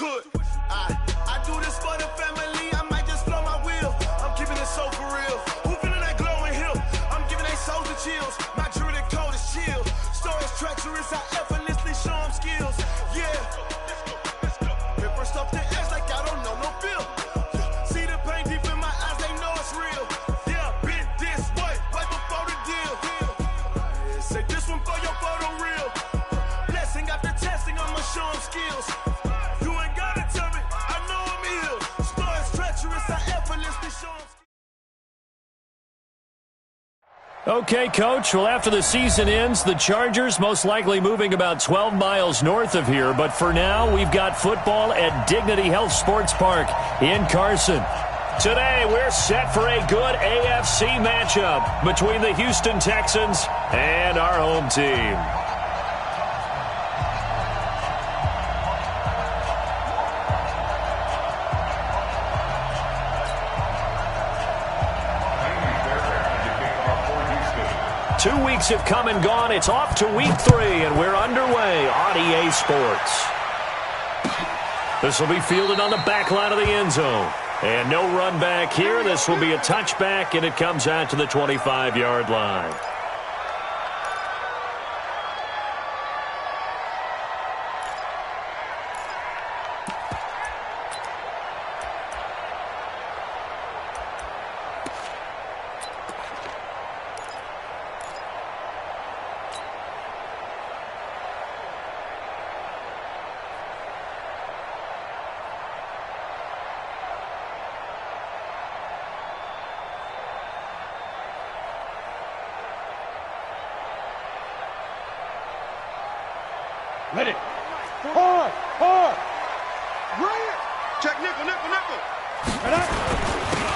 could. I do this for the family, I might just blow my wheel. I'm keeping it so for real. Who feeling that glowing hill? I'm giving they souls the chills. My jewelry code is chill. Stories treacherous, I effortlessly show them skills. Yeah. Paper stuff the edge like I don't know no feel. See the pain deep in my eyes, they know it's real. Yeah, been this way, right before the deal. Say this one for your photo reel. Blessing after testing, I'ma show them skills. You ain't gotta tell me, I know I'm ill. Stories treacherous, I effortlessly show them skills. Okay, Coach. Well, after the season ends, the Chargers most likely moving about 12 miles north of here. But for now, we've got football at Dignity Health Sports Park in Carson. Today, we're set for a good AFC matchup between the Houston Texans and our home team. Two weeks have come and gone. It's off to week 3, and we're underway on EA Sports. This will be fielded on the back line of the end zone. And no run back here. This will be a touchback, and it comes out to the 25-yard line. Let it. Hard. Right. Check nickel.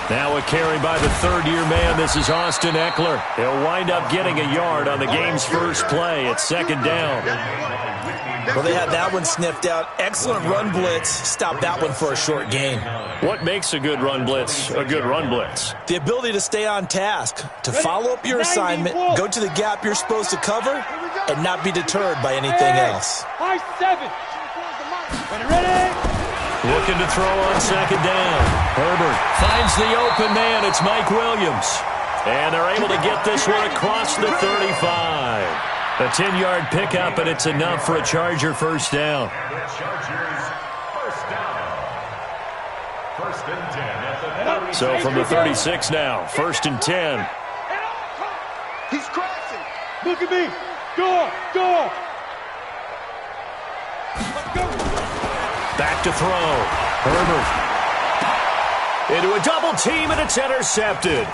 Now a carry by the third-year man. This is Austin Eckler. He'll wind up getting a yard on the game's first play. It's second down. Well, they had that one sniffed out. Excellent run blitz. Stopped that one for a short gain. What makes a good run blitz a good run blitz? The ability to stay on task, to follow up your assignment, go to the gap you're supposed to cover, and not be deterred by anything else. High 7. Ready. Looking to throw on second down. Herbert finds the open man. It's Mike Williams. And they're able to get this one across the 35. A 10-yard pickup, and it's enough for a Charger first down. So from the 36 now, 1st and 10. He's crashing. Look at me. Go. Let's go. Back to throw. Herbert. Into a double team, and it's intercepted.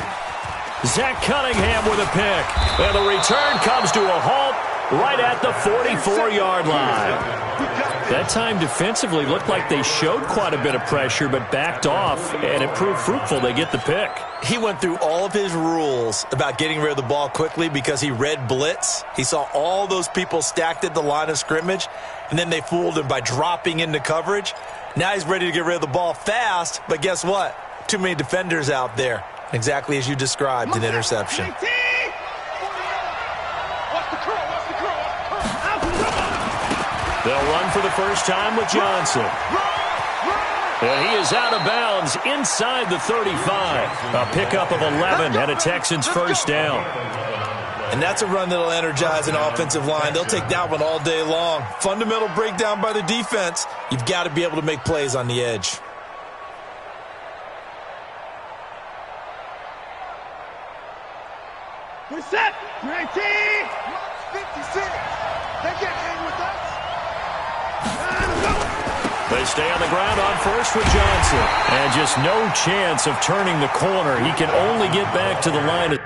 Zach Cunningham with a pick. And the return comes to a halt right at the 44-yard line. That time defensively looked like they showed quite a bit of pressure but backed off, and it proved fruitful. They get the pick. He went through all of his rules about getting rid of the ball quickly because he read blitz. He saw all those people stacked at the line of scrimmage, and then they fooled him by dropping into coverage. Now he's ready to get rid of the ball fast, but guess what? Too many defenders out there. Exactly as you described, an interception. They'll run for the first time with Johnson. And he is out of bounds inside the 35. A pickup of 11 and a Texans first down. And that's a run that'll energize an offensive line. They'll take that one all day long. Fundamental breakdown by the defense. You've got to be able to make plays on the edge. We're set. 19. 56. They can't hang with us. They stay on the ground on first with Johnson. And just no chance of turning the corner. He can only get back to the line of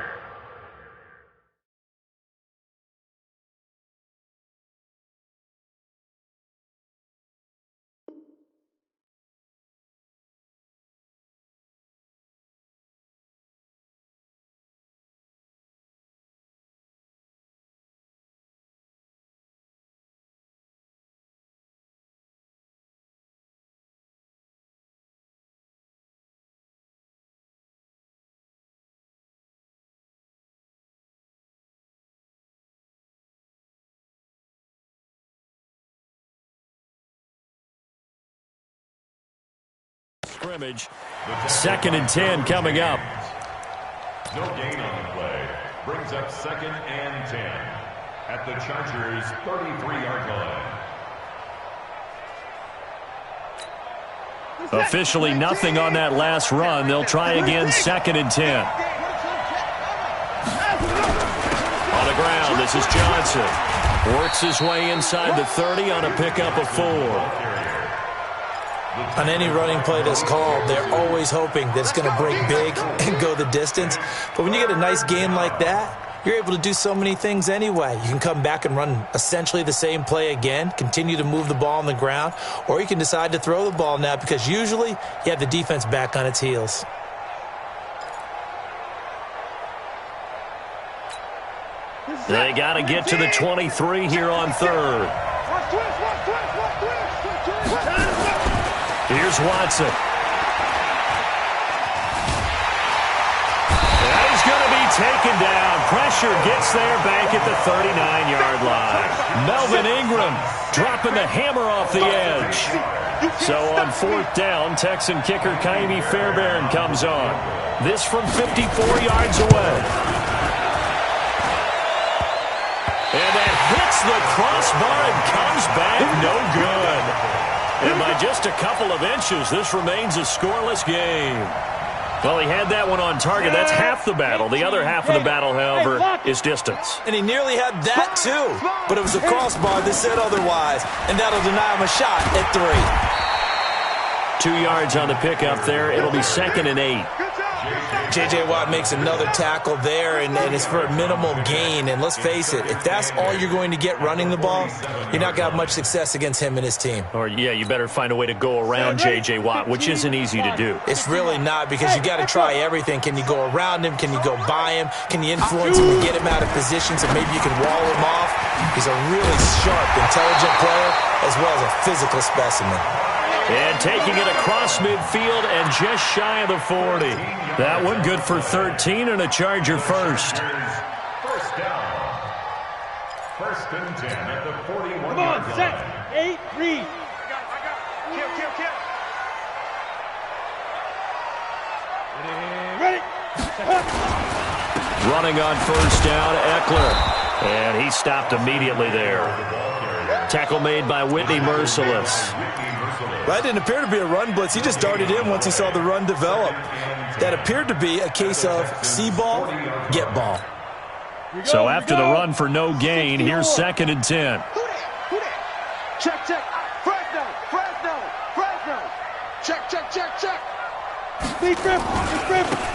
scrimmage. 2nd and 10 coming up. No gain on the play. Brings up 2nd and 10 at the Chargers' 33-yard line. Officially nothing on that last run. They'll try again, 2nd and 10. On the ground, this is Johnson. Works his way inside the 30 on a pickup of 4. On any running play that's called, they're always hoping that it's going to break big and go the distance. But when you get a nice gain like that, you're able to do so many things anyway. You can come back and run essentially the same play again, continue to move the ball on the ground, or you can decide to throw the ball now because usually you have the defense back on its heels. They got to get to the 23 here on 3rd. Here's Watson. That is going to be taken down. Pressure gets there back at the 39-yard line. Melvin Ingram dropping the hammer off the edge. So on 4th down, Texan kicker Kaimi Fairbairn comes on. This from 54 yards away. And that hits the crossbar and comes back no good. And by just a couple of inches, this remains a scoreless game. Well, he had that one on target. That's half the battle. The other half of the battle, however, is distance. And he nearly had that, too. But it was a crossbar that said otherwise. And that'll deny him a shot at 3. 2 yards on the pickup there. It'll be 2nd and 8. J.J. Watt makes another tackle there, and it's for a minimal gain. And let's face it, if that's all you're going to get running the ball, you're not going to have much success against him and his team. Or, yeah, you better find a way to go around J.J. Watt, which isn't easy to do. It's really not because you got to try everything. Can you go around him? Can you go by him? Can you influence him and get him out of position so maybe you can wall him off? He's a really sharp, intelligent player as well as a physical specimen. And taking it across midfield and just shy of the 40. That one good for 13 and a Charger first. First down. 1st and 10 at the 41-yard line. Come on, set. 8, read. I got. Kill. Ready. Running on 1st down, Eckler. And he stopped immediately there. Tackle made by Whitney Merciless. That didn't appear to be a run blitz. He just darted in once he saw the run develop. That appeared to be a case of see ball, get ball. So after the run for no gain, here's 2nd and 10. Who that? Check. Fresno. Check. Big grip.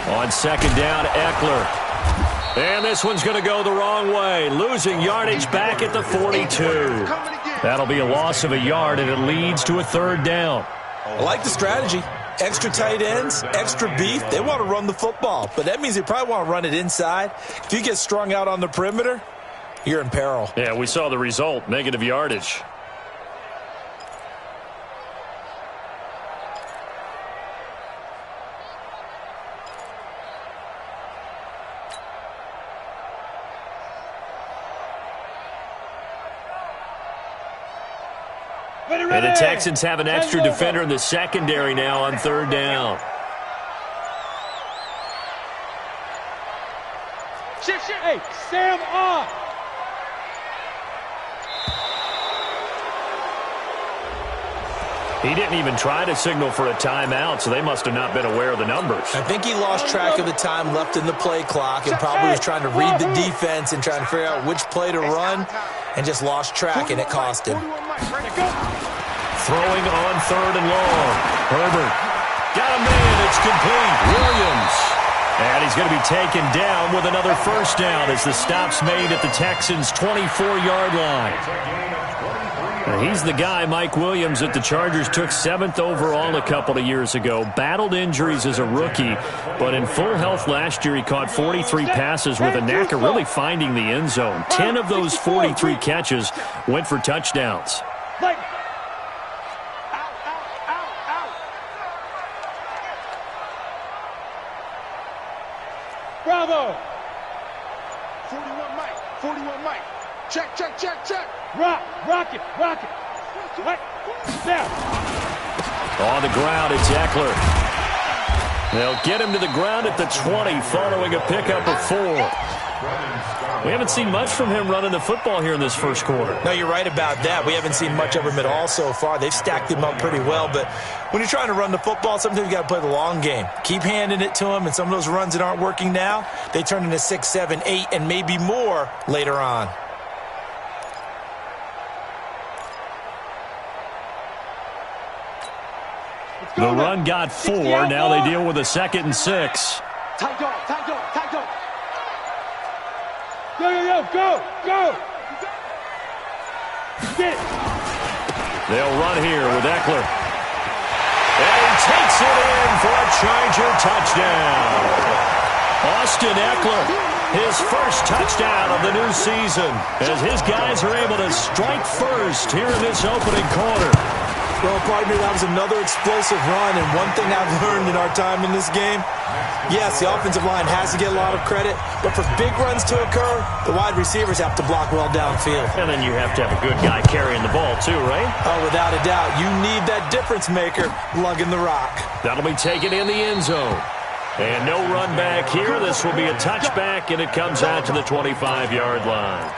On 2nd down, Eckler. And this one's going to go the wrong way. Losing yardage back at the 42. That'll be a loss of a yard, and it leads to a 3rd down. I like the strategy. Extra tight ends, extra beef. They want to run the football, but that means they probably want to run it inside. If you get strung out on the perimeter, you're in peril. Yeah, we saw the result, negative yardage. And the Texans have an extra defender in the secondary now on 3rd down. Hey, Sam off. He didn't even try to signal for a timeout, so they must have not been aware of the numbers. I think he lost track of the time left in the play clock and probably was trying to read the defense and trying to figure out which play to run and just lost track, and it cost him. Throwing on 3rd and long. Herbert got a man. It's complete. Williams. And he's going to be taken down with another 1st down as the stop's made at the Texans' 24-yard line. Now, he's the guy, Mike Williams, that the Chargers took 7th overall a couple of years ago. Battled injuries as a rookie, but in full health last year, he caught 43 passes with a knack of really finding the end zone. 10 of those 43 catches went for touchdowns. Bravo. 41 Mike. Check. Rock it. What? Now. On the ground, it's Eckler. They'll get him to the ground at the 20 following a pickup of 4. We haven't seen much from him running the football here in this first quarter. No, you're right about that. We haven't seen much of him at all so far. They've stacked him up pretty well, but when you're trying to run the football, sometimes you got to play the long game. Keep handing it to him, and some of those runs that aren't working now, they turn into 6, 7, 8, and maybe more later on. The run got 4. Now they deal with a 2nd and 6. Tight dog, tight dog, tight dog. Go. Get. They'll run here with Eckler. And he takes it in for a Charger touchdown. Austin Eckler, his first touchdown of the new season, as his guys are able to strike first here in this opening quarter. Well, pardon me, that was another explosive run, and one thing I've learned in our time in this game, yes, the offensive line has to get a lot of credit, but for big runs to occur, the wide receivers have to block well downfield. And then you have to have a good guy carrying the ball too, right? Oh, without a doubt. You need that difference maker lugging the rock. That'll be taken in the end zone. And no run back here. This will be a touchback, and it comes out to the 25-yard line.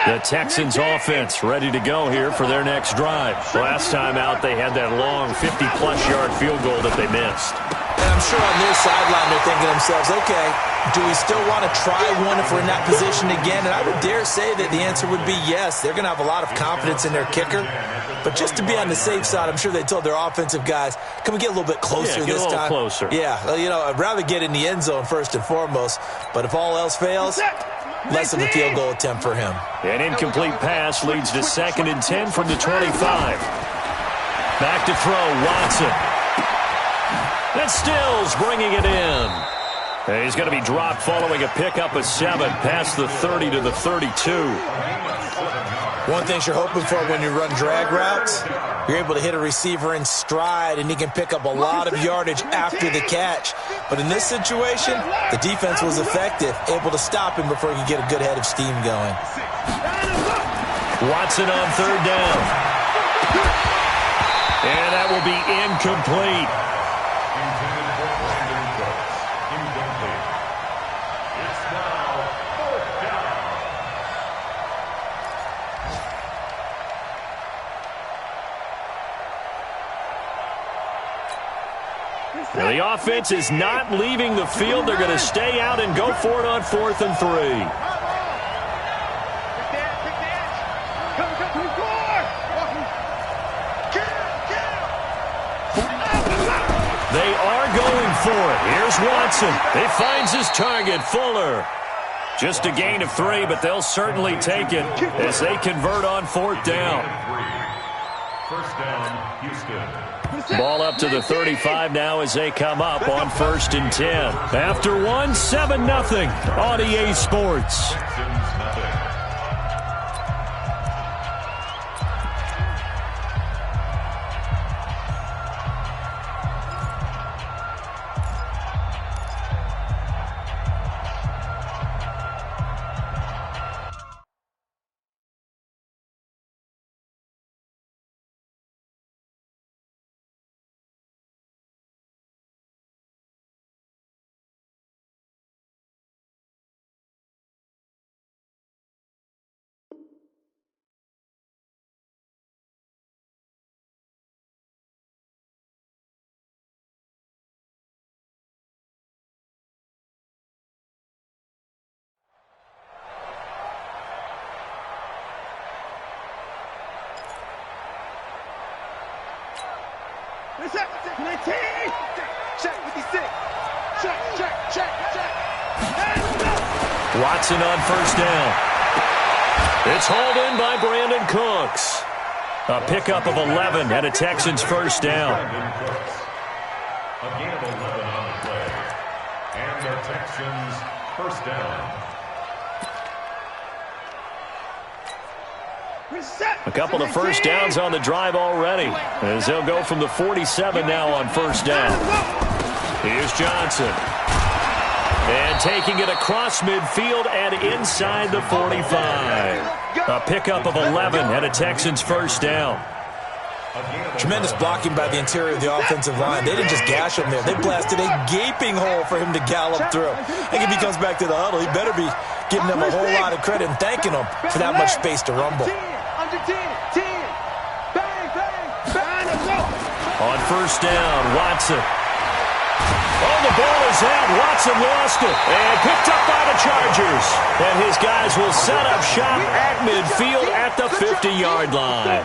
The Texans offense ready to go here for their next drive. Last time out, they had that long 50-plus yard field goal that they missed. And I'm sure on their sideline they're thinking to themselves, okay, do we still want to try one if we're in that position again? And I would dare say that the answer would be yes. They're going to have a lot of confidence in their kicker. But just to be on the safe side, I'm sure they told their offensive guys, can we get a little bit closer this time? Get a little closer. Yeah, well, I'd rather get in the end zone first and foremost. But if all else fails, less of a field goal attempt for him. An incomplete pass leads to 2nd and 10 from the 25. Back to throw, Watson. And Stills bringing it in. And he's going to be dropped following a pickup of 7 past the 30 to the 32. One thing you're hoping for when you run drag routes, you're able to hit a receiver in stride, and he can pick up a lot of yardage after the catch. But in this situation, the defense was effective, able to stop him before he could get a good head of steam going. Watson on 3rd down. And that will be incomplete. Now the offense is not leaving the field. They're going to stay out and go for it on 4th and 3. They are going for it. Here's Watson. He finds his target, Fuller. Just a gain of 3, but they'll certainly take it as they convert on 4th down. First down, Houston. Ball up to the 35 now as they come up on 1st and 10. After 1, 7-0 on EA Sports. Watson on 1st down. It's hauled in by Brandon Cooks. A pickup of 11 and a Texans 1st down. A gain of 11 on the And the Texans first down. A couple of first downs on the drive already, as they'll go from the 47 now on first down. Here's Johnson. And taking it across midfield and inside the 45. A pickup of 11 and a Texans first down. Tremendous blocking by the interior of the offensive line. They didn't just gash him there. They blasted a gaping hole for him to gallop through. I think if he comes back to the huddle, he better be giving them a whole lot of credit and thanking them for that much space to rumble. On first down, Watson. Oh, the ball is out. Watson lost it and picked up by the Chargers. And his guys will set up shop at midfield at the 50-yard line.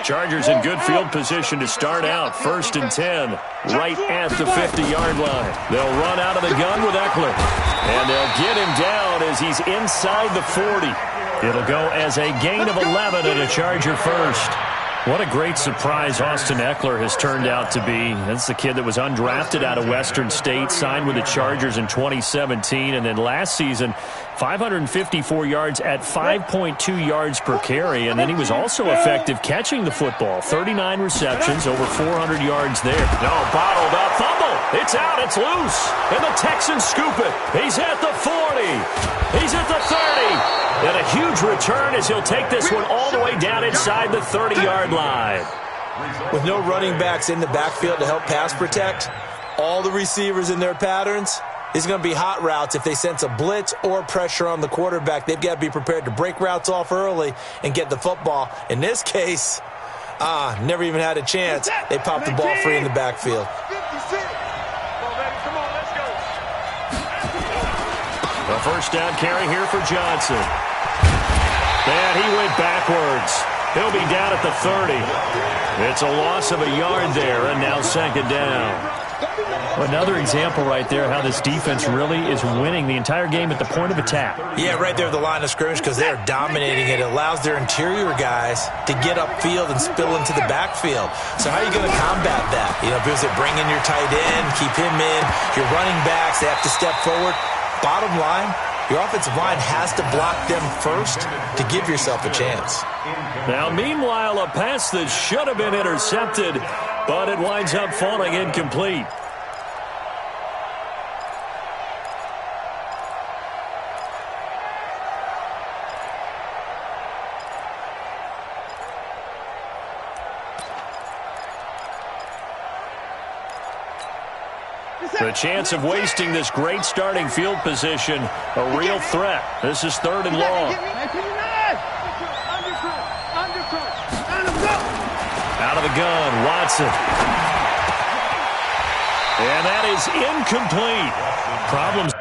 Chargers in good field position to start out. First and 10, right at the 50-yard line. They'll run out of the gun with Eckler. And they'll get him down as he's inside the 40. It'll go as a gain of 11 and a Charger first. What a great surprise Austin Eckler has turned out to be. That's the kid that was undrafted out of Western State, signed with the Chargers in 2017, and then last season, 554 yards at 5.2 yards per carry, and then he was also effective catching the football. 39 receptions, over 400 yards there. No, bottled up, fumble. It's out, it's loose, and the Texans scoop it. He's at the 40. He's at the 30. And a huge return as he'll take this one all the way down inside the 30-yard line. With no running backs in the backfield to help pass protect, all the receivers in their patterns, it's going to be hot routes. If they sense a blitz or pressure on the quarterback, they've got to be prepared to break routes off early and get the football. In this case, never even had a chance. They popped the ball free in the backfield. The first down carry here for Johnson. And he went backwards. He'll be down at the 30. It's a loss of a yard there, and now second down. Another example right there how this defense really is winning the entire game at the point of attack. Yeah, right there at the line of scrimmage because they're dominating it. It allows their interior guys to get upfield and spill into the backfield. So how are you going to combat that? You know, because they bring in your tight end, keep him in. Your running backs, they have to step forward. Bottom line, your offensive line has to block them first to give yourself a chance. Now, meanwhile, a pass that should have been intercepted, but it winds up falling incomplete. The chance of wasting this great starting field position, a real threat. This is third and long. Out of the gun, Watson. And that is incomplete. Problems.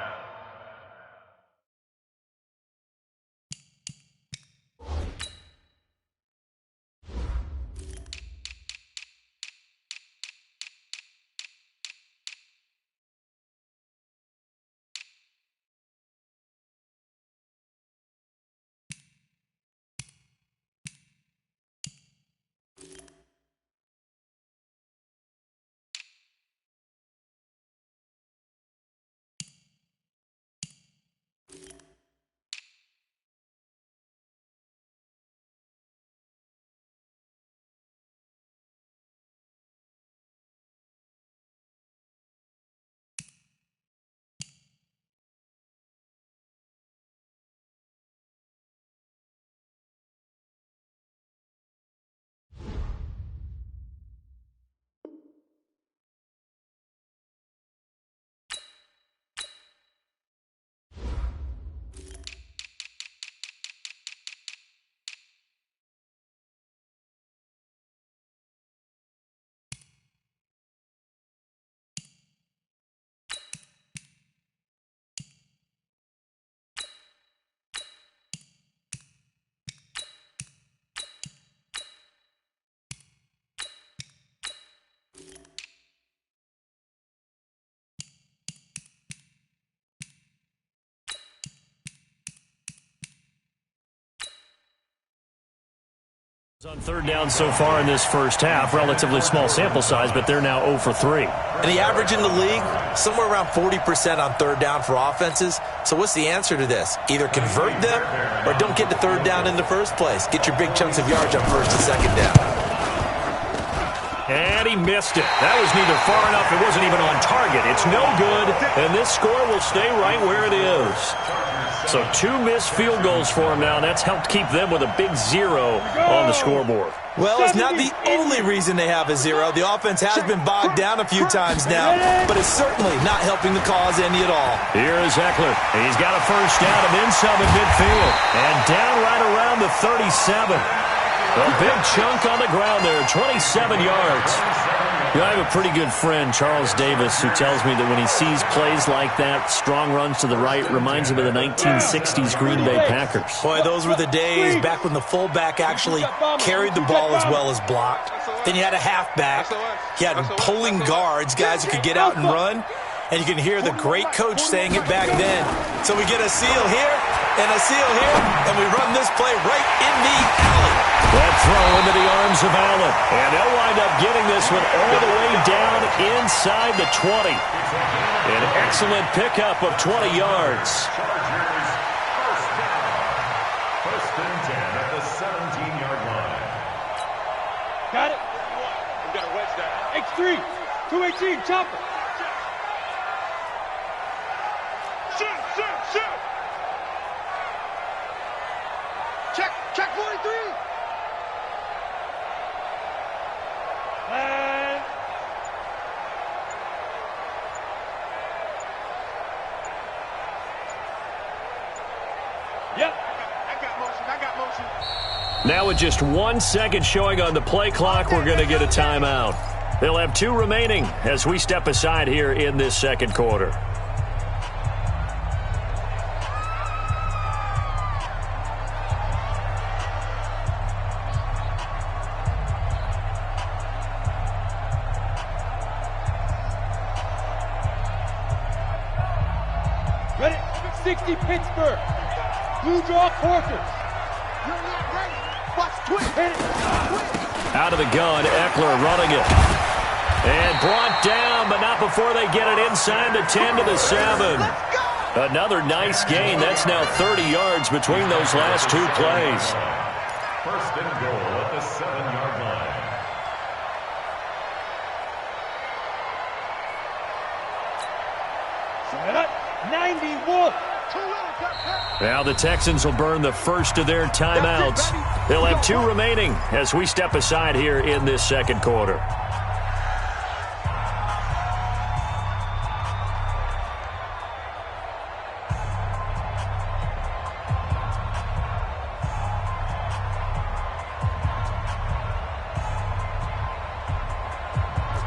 On third down so far in this first half, relatively small sample size, but they're now 0 for 3. And the average in the league, somewhere around 40% on third down for offenses. So what's the answer to this? Either convert them or don't get to third down in the first place. Get your big chunks of yards on first and second down. And he missed it. That was neither far enough. It wasn't even on target. It's no good, and this score will stay right where it is. So 2 missed field goals for him now, and that's helped keep them with a big 0 on the scoreboard. Well, it's not the only reason they have a 0. The offense has been bogged down a few times now, but it's certainly not helping the cause any at all. Here is Eckler. He's got a first down and then some in midfield. And down right around the 37. A big chunk on the ground there, 27 yards. You know, I have a pretty good friend, Charles Davis, who tells me that when he sees plays like that, strong runs to the right, reminds him of the 1960s Green Bay Packers. Boy, those were the days back when the fullback actually carried the ball as well as blocked. Then you had a halfback. You had pulling guards, guys who could get out and run. And you can hear the great coach saying it back then. So we get a seal here and a seal here, and we run this play right in the alley. That throw into the arms of Allen. And they'll wind up getting this one all the way down inside the 20. An excellent pickup of 20 yards. First and 10 at the 17-yard line. Got it. We got a wedge down. X3, 218, chopper. Shoot. Check 43. And yep. I got motion. Now with just 1 second showing on the play clock, we're going to get a timeout. They'll have 2 remaining as we step aside here in this second quarter. Ready? 60 Pittsburgh. Blue draw Corkers. You're not ready. Watch twin. Hit it. Out of the gun, Eckler running it. And brought down, but not before they get it inside the 10 to the 7. Another nice gain. That's now 30 yards between those last 2 plays. First and goal at the 7-yard line. Set up. 91. Now the Texans will burn the first of their timeouts. They'll have 2 remaining as we step aside here in this second quarter.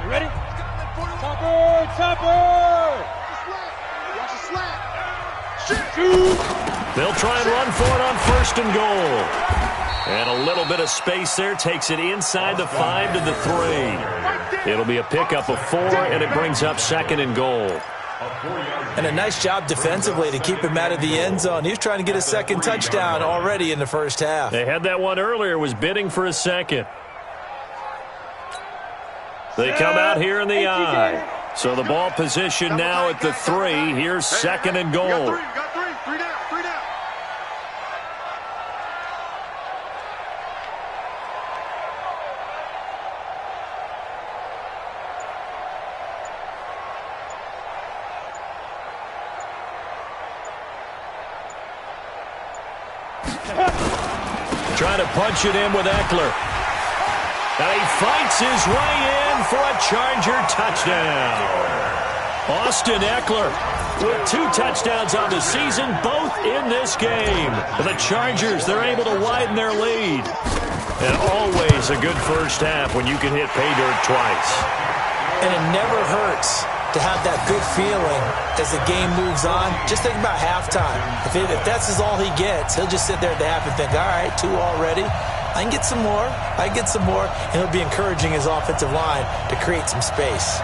You ready? Topper! They'll try and run for it on first and goal. And a little bit of space there takes it inside the 5 to the 3. It'll be a pickup of 4, and it brings up second and goal. And a nice job defensively to keep him out of the end zone. He was trying to get a second touchdown already in the first half. They had that one earlier, was bidding for a second. They come out here in the eye. So the ball position now at the 3. Here's second and goal. Trying to punch it in with Eckler. And he fights his way in for a Charger touchdown. Austin Eckler with 2 touchdowns on the season, both in this game. The Chargers, they're able to widen their lead. And always a good first half when you can hit pay dirt twice. And it never hurts to have that good feeling as the game moves on. Just think about halftime. If that's all he gets, he'll just sit there at the half and think, all right, 2 already. I can get some more. And he'll be encouraging his offensive line to create some space.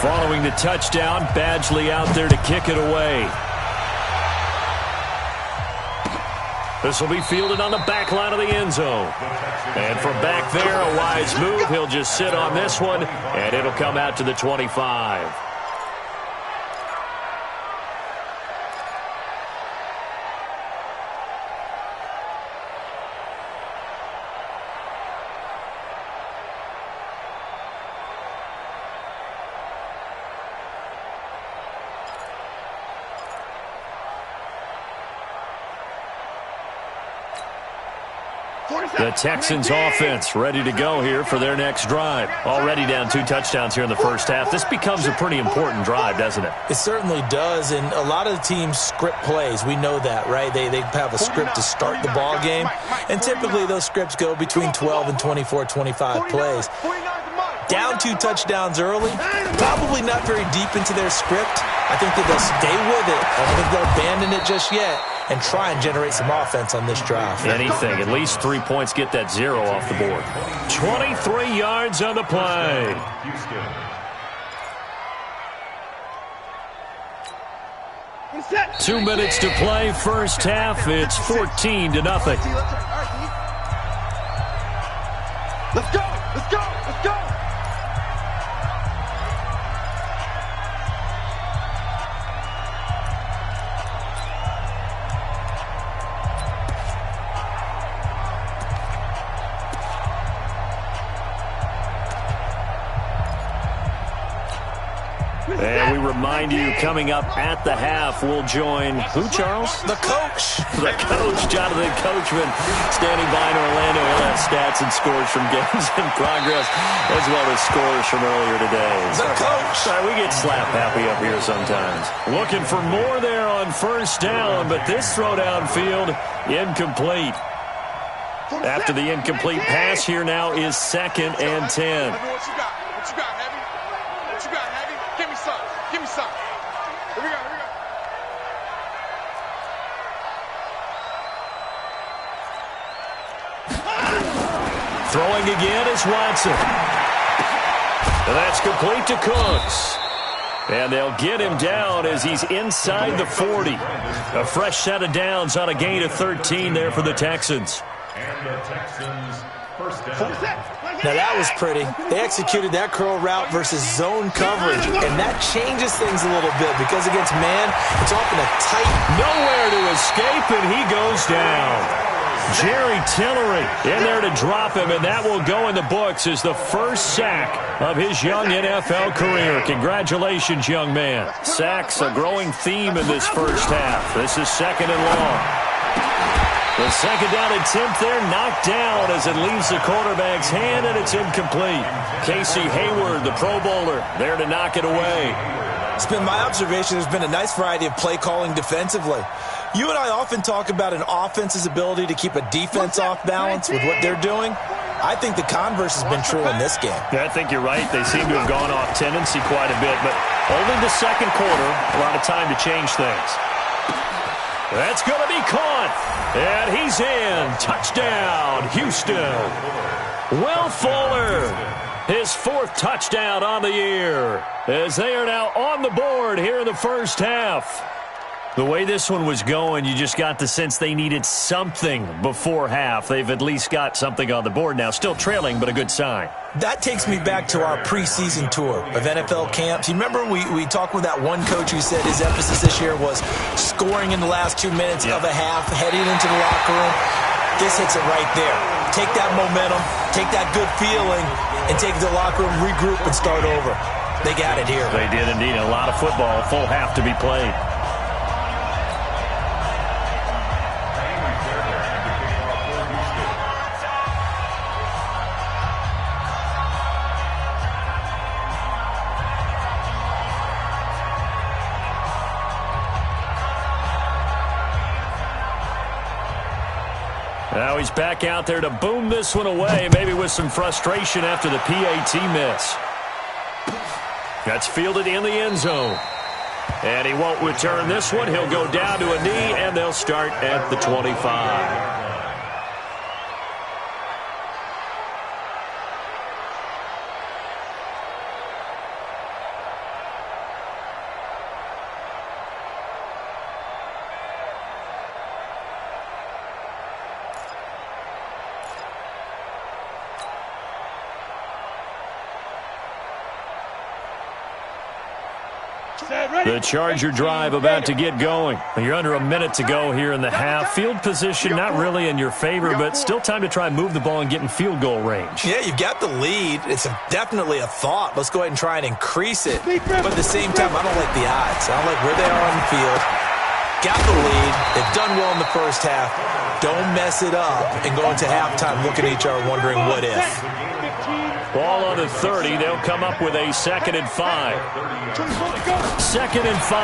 Following the touchdown, Badgley out there to kick it away. This will be fielded on the back line of the end zone. And from back there, a wise move. He'll just sit on this one, and it'll come out to the 25. The Texans offense ready to go here for their next drive. Already down 2 touchdowns here in the first half. This becomes a pretty important drive, doesn't it? It certainly does, and a lot of the teams script plays. We know that, right? They have a script to start the ball game, and typically those scripts go between 12 and 24, 25 plays. Down 2 touchdowns early, probably not very deep into their script. I think that they'll stay with it. I don't think they'll abandon it just yet and try and generate some offense on this drive. Anything. At least 3 points, get that 0 off the board. 23 yards on the play. 2 minutes to play, first half. It's 14-0. Let's go! Let's go! Let's go! And we remind you, coming up at the half, we'll join who, Charles? The coach. The coach, Jonathan Coachman, standing by in Orlando. He'll have stats and scores from games in progress, as well as scores from earlier today. The coach. Sorry, we get slap happy up here sometimes. Looking for more there on first down, but this throw downfield, incomplete. After the incomplete pass, here now is 2nd and 10. What you got? What you got, Heavy? What you got, Heavy? Give me some. Give me some. Here we go. Here we go. Throwing again is Watson. And that's complete to Cooks. And they'll get him down as he's inside the 40. A fresh set of downs on a gain of 13 there for the Texans. And the Texans first down. Now that was pretty. They executed that curl route versus zone coverage, and that changes things a little bit because against man, it's often a tight. Nowhere to escape, and he goes down. Jerry Tillery in there to drop him, and that will go in the books as the first sack of his young NFL career. Congratulations, young man. Sacks a growing theme in this first half. This is 2nd and long. The second down attempt there knocked down as it leaves the quarterback's hand, and it's incomplete. Casey Hayward, the Pro Bowler, there to knock it away. It's been my observation there's been a nice variety of play calling defensively. You and I often talk about an offense's ability to keep a defense off balance with what they're doing. I think the converse has been true in this game. Yeah, I think you're right. They seem to have gone off tendency quite a bit, but only the second quarter, a lot of time to change things. That's going to be caught. And he's in. Touchdown, Houston. Will Fuller, his 4th touchdown on the year, as they are now on the board here in the first half. The way this one was going, you just got the sense they needed something before half. They've at least got something on the board now. Still trailing, but a good sign. That takes me back to our preseason tour of NFL camps. You remember we talked with that one coach who said his emphasis this year was scoring in the last 2 minutes of a half, heading into the locker room. This hits it right there. Take that momentum, take that good feeling, and take it to the locker room, regroup, and start over. They got it here. They did indeed. A lot of football, a full half to be played. Now he's back out there to boom this one away, maybe with some frustration after the PAT miss. That's fielded in the end zone. And he won't return this one. He'll go down to a knee, and they'll start at the 25. The Charger drive about to get going. You're under a minute to go here in the half. Field position not really in your favor, but still time to try and move the ball and get in field goal range. Yeah, you've got the lead. It's definitely a thought. Let's go ahead and try and increase it. But at the same time, I don't like the odds. I don't like where they are on the field. Got the lead. They've done well in the first half. Don't mess it up and go into halftime looking at each other wondering what if. Ball on the 30. They'll come up with a 2nd and 5. 2nd and 5.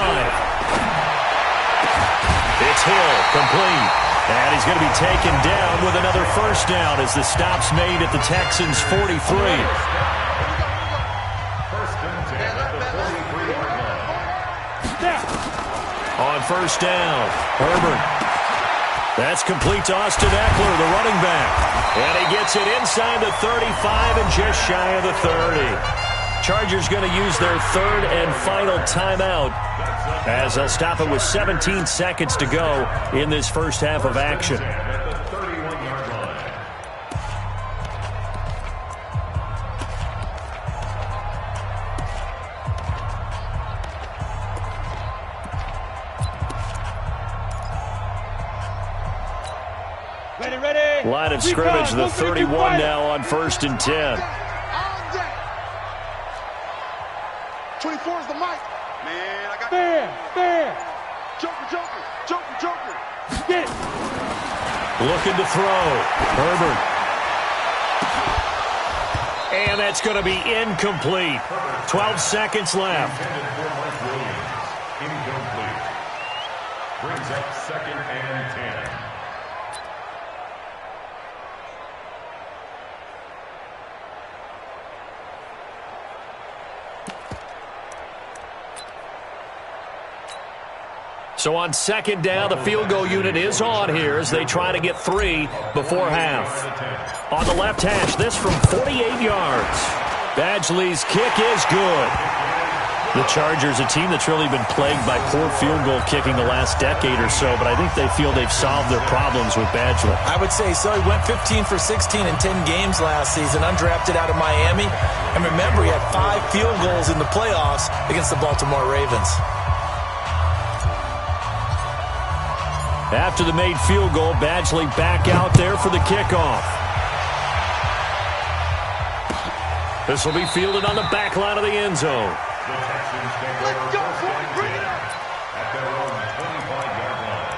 It's Hill, complete. And he's going to be taken down with another first down as the stop's made at the Texans' 43. On first down, Herbert. That's complete to Austin Eckler, the running back. And he gets it inside the 35 and just shy of the 30. Chargers going to use their 3rd and final timeout as they'll stop it with 17 seconds to go in this first half of action. Line of scrimmage, the 31 now on 1st and 10. 24 is the mic. Man, I got fair. Joker. Get it. Looking to throw. Herbert. And that's going to be incomplete. 12 seconds left. Incomplete. Brings up 2nd and 10. So on 2nd down, the field goal unit is on here as they try to get 3 before half. On the left hash, this from 48 yards. Badgley's kick is good. The Chargers, a team that's really been plagued by poor field goal kicking the last decade or so, but I think they feel they've solved their problems with Badgley. I would say so. He went 15 for 16 in 10 games last season, undrafted out of Miami. And remember, he had 5 field goals in the playoffs against the Baltimore Ravens. After the made field goal, Badgley back out there for the kickoff. This will be fielded on the back line of the end zone. Let's go, boy. Bring it up. At their own 25-yard line.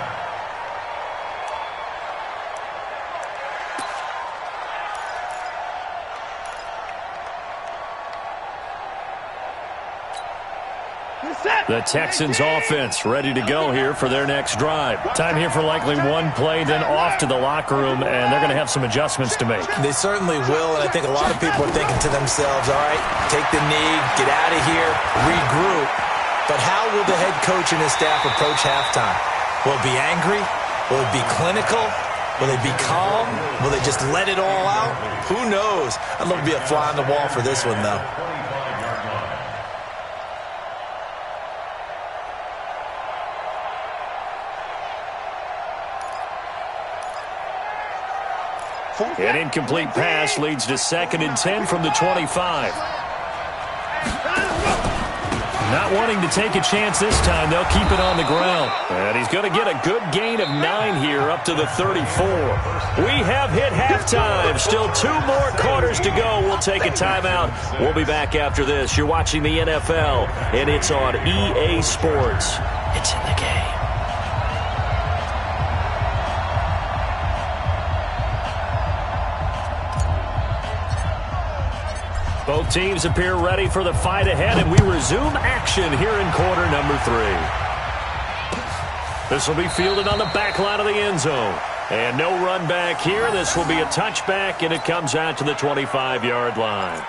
The Texans offense ready to go here for their next drive. Time here for likely one play, then off to the locker room, and they're going to have some adjustments to make. They certainly will, and I think a lot of people are thinking to themselves, all right, take the knee, get out of here, regroup. But how will the head coach and his staff approach halftime? Will it be angry? Will it be clinical? Will they be calm? Will they just let it all out? Who knows? I'd love to be a fly on the wall for this one, though. An incomplete pass leads to 2nd and 10 from the 25. Not wanting to take a chance this time, they'll keep it on the ground. And he's going to get a good gain of 9 here up to the 34. We have hit halftime. Still 2 more quarters to go. We'll take a timeout. We'll be back after this. You're watching the NFL, and it's on EA Sports. It's in the game. Both teams appear ready for the fight ahead, and we resume action here in quarter number 3. This will be fielded on the back line of the end zone. And no run back here. This will be a touchback, and it comes out to the 25-yard line.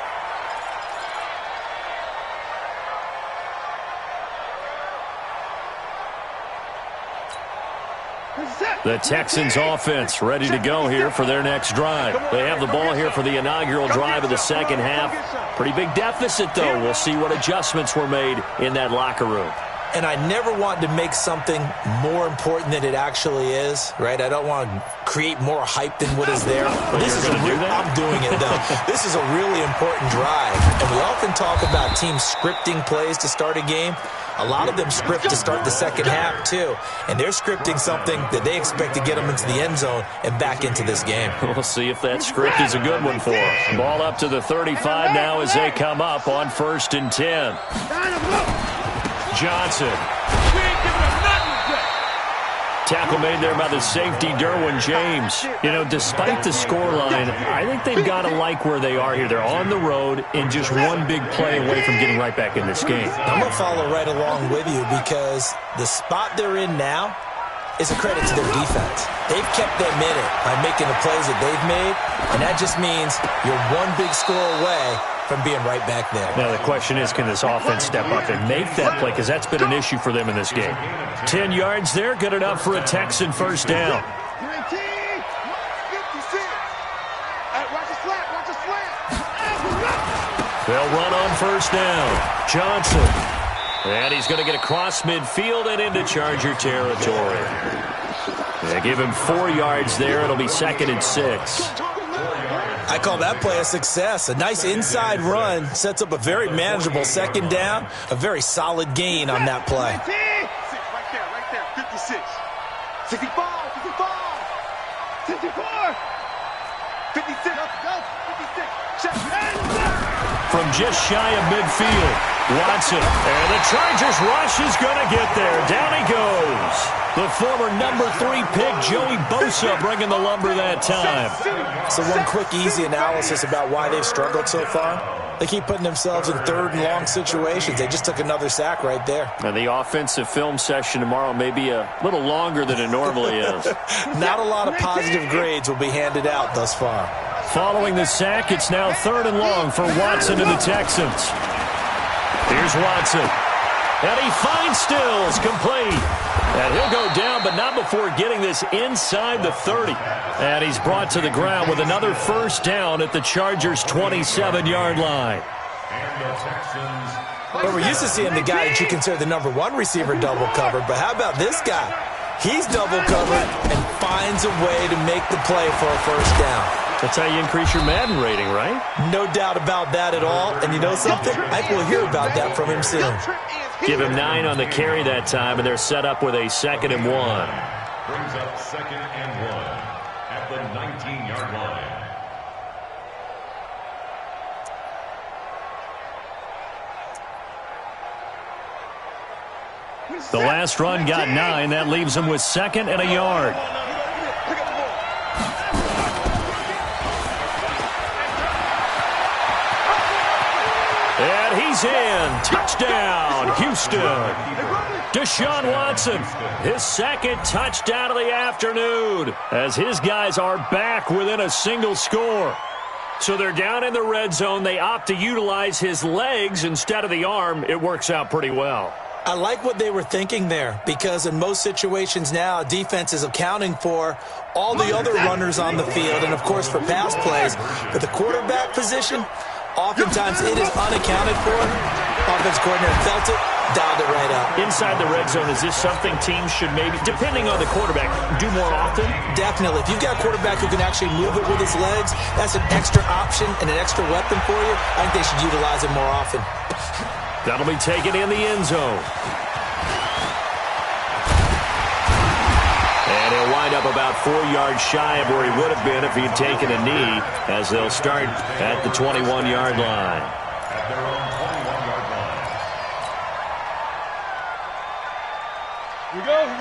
The Texans offense ready to go here for their next drive. They have the ball here for the inaugural drive of the second half. Pretty big deficit, though. We'll see what adjustments were made in that locker room. And I never want to make something more important than it actually is, right? I don't want to create more hype than what is there. But this is I'm doing it, though. This is a really important drive. And we often talk about teams scripting plays to start a game. A lot of them script to start the second half, too. And they're scripting something that they expect to get them into the end zone and back into this game. We'll see if that script is a good one for them. Ball up to the 35 now as they come up on 1st and 10. Johnson. Tackle made there by the safety, Derwin James. You know, despite the scoreline, I think they've got to like where they are here. They're on the road and just one big play away from getting right back in this game. I'm going to follow right along with you because the spot they're in now is a credit to their defense. They've kept them in it by making the plays that they've made, and that just means you're one big score away from being right back there. Now the question is, can this offense step up and make that play? Because that's been an issue for them in this game. 10 yards there, good enough for a Texan first down. They'll run on first down. Johnson. And he's going to get across midfield and into Charger territory. They give him 4 yards there. It'll be 2nd and 6. I call that play a success. A nice inside run sets up a very manageable second down. A very solid gain on that play. Right there, 56. 65, 64. 56, go, 56. Check. From just shy of midfield, Watson. And the Chargers rush is going to get there. Down he goes. The former number 3 pick, Joey Bosa, bringing the lumber that time. So one quick, easy analysis about why they've struggled so far. They keep putting themselves in 3rd and long situations. They just took another sack right there. And the offensive film session tomorrow may be a little longer than it normally is. Not a lot of positive grades will be handed out thus far. Following the sack, it's now 3rd and long for Watson and the Texans. Here's Watson. And he finds Stills, complete. And he'll go down, but not before getting this inside the 30. And he's brought to the ground with another first down at the Chargers' 27-yard line. Well, we're used to seeing the guy that you consider the number 1 receiver double covered, but how about this guy? He's double covered and finds a way to make the play for a first down. That's how you increase your Madden rating, right? No doubt about that at all. And you know something? I think we'll hear about that from him soon. Give him 9 on the carry that time, and they're set up with a 2nd and 1. Brings up 2nd and 1 at the 19-yard line. The last run got 9. That leaves him with 2nd and a yard. And he's in. Touchdown, Houston. Deshaun Watson, his 2nd touchdown of the afternoon, as his guys are back within a single score. So they're down in the red zone. They opt to utilize his legs instead of the arm. It works out pretty well. I like what they were thinking there, because in most situations now, defense is accounting for all the other runners on the field and, of course, for pass plays. But the quarterback position, oftentimes it is unaccounted for. Offense coordinator felt it, dialed it right up. Inside the red zone, is this something teams should maybe, depending on the quarterback, do more often? Definitely. If you've got a quarterback who can actually move it with his legs, that's an extra option and an extra weapon for you. I think they should utilize it more often. That'll be taken in the end zone. And he'll wind up about 4 yards shy of where he would have been if he'd taken a knee, as they'll start at the 21-yard line. At their own 21-yard line.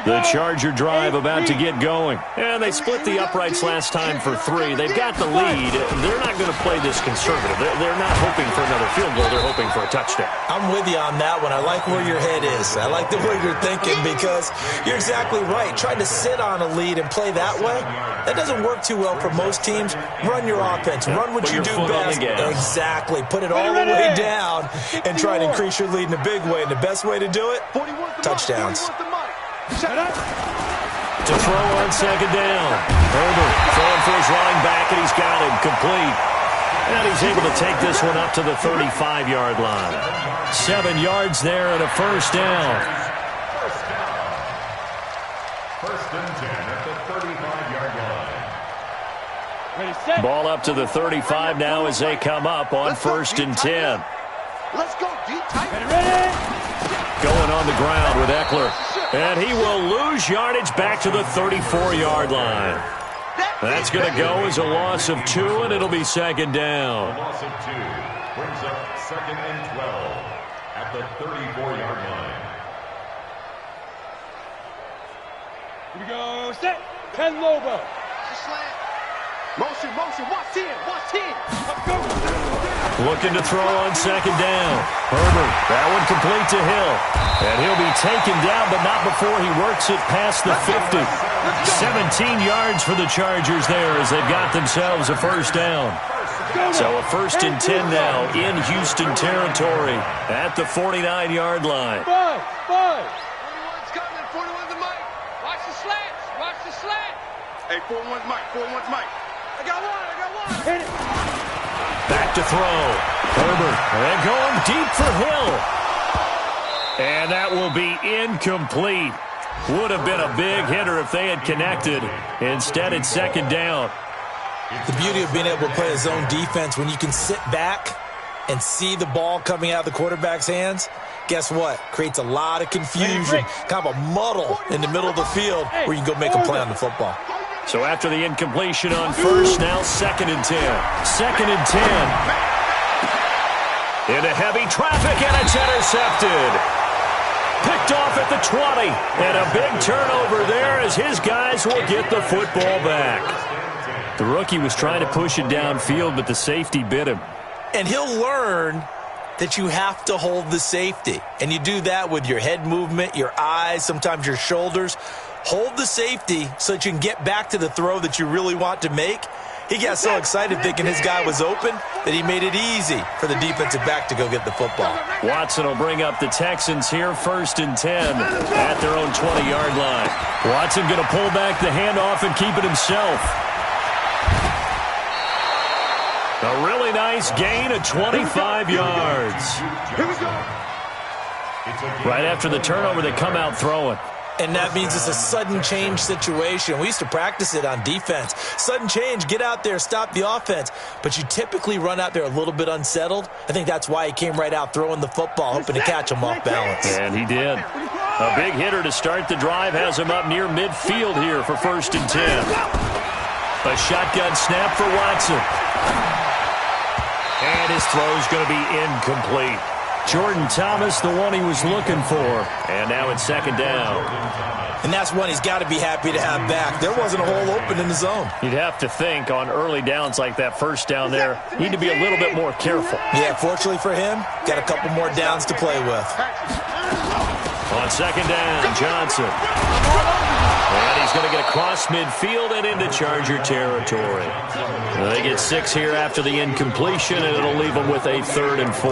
The Charger drive about to get going. And they split the uprights last time for 3. They've got the lead. They're not going to play this conservative. They're not hoping for another field goal. They're hoping for a touchdown. I'm with you on that one. I like where your head is. I like the way you're thinking, because you're exactly right. Trying to sit on a lead and play that way, that doesn't work too well for most teams. Run your offense. Run what you do best. Exactly. Put it all the way down and try to increase your lead in a big way. And the best way to do it, touchdowns. Shut up. To throw on 2nd down. Herbert throwing for his running back, and he's got him complete. And he's able to take this one up to the 35-yard line. 7 yards there and a first down. First and 10 at the 35-yard line. Ready, set. Ball up to the 35 now as they come up on 1st and 10. Let's go, deep tight. Ready. going on the ground with Eckler. And he will lose yardage back to the 34-yard line. That's going to go as a loss of 2, and it'll be second down. A loss of 2 brings up second and 12 at the 34-yard line. Here we go. Set. Ken Lobo. Motion, watch 10, watch 10. Go. Looking to throw on second down. Herbert, that one complete to Hill. And he'll be taken down, but not before he works it past the 50. 17 yards for the Chargers there as they've got themselves a first down. So a first and 10 now in Houston territory at the 49-yard line. Five. 41's coming, 41's the mic. Watch the slant. Hey, 41's mic. I got one. Hit it. Back to throw. Herbert, and going deep for Hill. And that will be incomplete. Would have been a big hitter if they had connected. Instead, it's second down. The beauty of being able to play a zone defense when you can sit back and see the ball coming out of the quarterback's hands, guess what? Creates a lot of confusion, kind of a muddle in the middle of the field where you can go make a play on the football. So after the incompletion on first, now second and 10. Second and 10. Into heavy traffic, and it's intercepted. Picked off at the 20. And a big turnover there as his guys will get the football back. The rookie was trying to push it downfield, but the safety bit him. And he'll learn that you have to hold the safety. And you do that with your head movement, your eyes, sometimes your shoulders. Hold the safety so that you can get back to the throw that you really want to make. He got so excited thinking his guy was open that he made it easy for the defensive back to go get the football. Watson will bring up the Texans here, first and 10 at their own 20-yard line. Watson going to pull back the handoff and keep it himself. A really nice gain of 25 yards. Here we go. Right after the turnover, they come out throwing. And that means it's a sudden change situation. We used to practice it on defense. Sudden change, get out there, stop the offense. But you typically run out there a little bit unsettled. I think that's why he came right out throwing the football, hoping to catch him off balance. And he did. A big hitter to start the drive has him up near midfield here for first and 10. A shotgun snap for Watson. And his throw's going to be incomplete. Jordan Thomas, the one he was looking for. And now it's second down. And that's one he's got to be happy to have back. There wasn't a hole open in the zone. You'd have to think on early downs like that first down there, need to be a little bit more careful. Yeah, fortunately for him, got a couple more downs to play with. On second down, Johnson. And he's going to get across midfield and into Charger territory. They get 6 here after the incompletion, and it'll leave them with a 3rd and 4.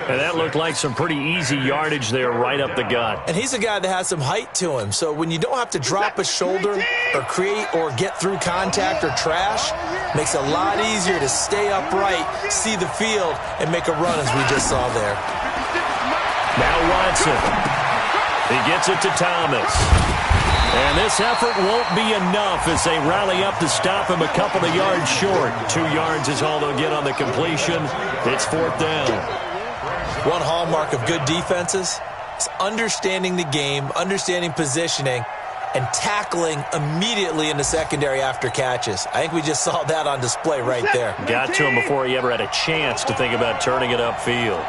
And that looked like some pretty easy yardage there right up the gut. And he's a guy that has some height to him. So when you don't have to drop a shoulder or create or get through contact or trash, makes it a lot easier to stay upright, see the field, and make a run as we just saw there. Now Watson. He gets it to Thomas. And this effort won't be enough as they rally up to stop him a couple of yards short. 2 yards is all they'll get on the completion. It's 4th down. One hallmark of good defenses is understanding the game, understanding positioning, and tackling immediately in the secondary after catches. I think we just saw that on display right there. Got to him before he ever had a chance to think about turning it upfield.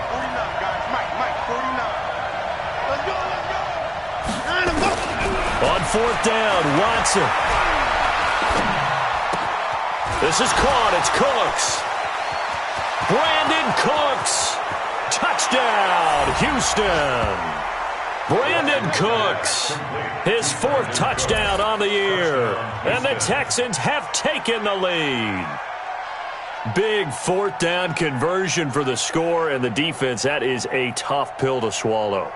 49, guys. Mike, 49. Let's go. On 4th down, Watson. This is caught. It's Cooks. Brandon Cooks. Touchdown, Houston. Brandon Cooks. His 4th touchdown on the year. And the Texans have taken the lead. Big 4th down conversion for the score, and the defense, that is a tough pill to swallow.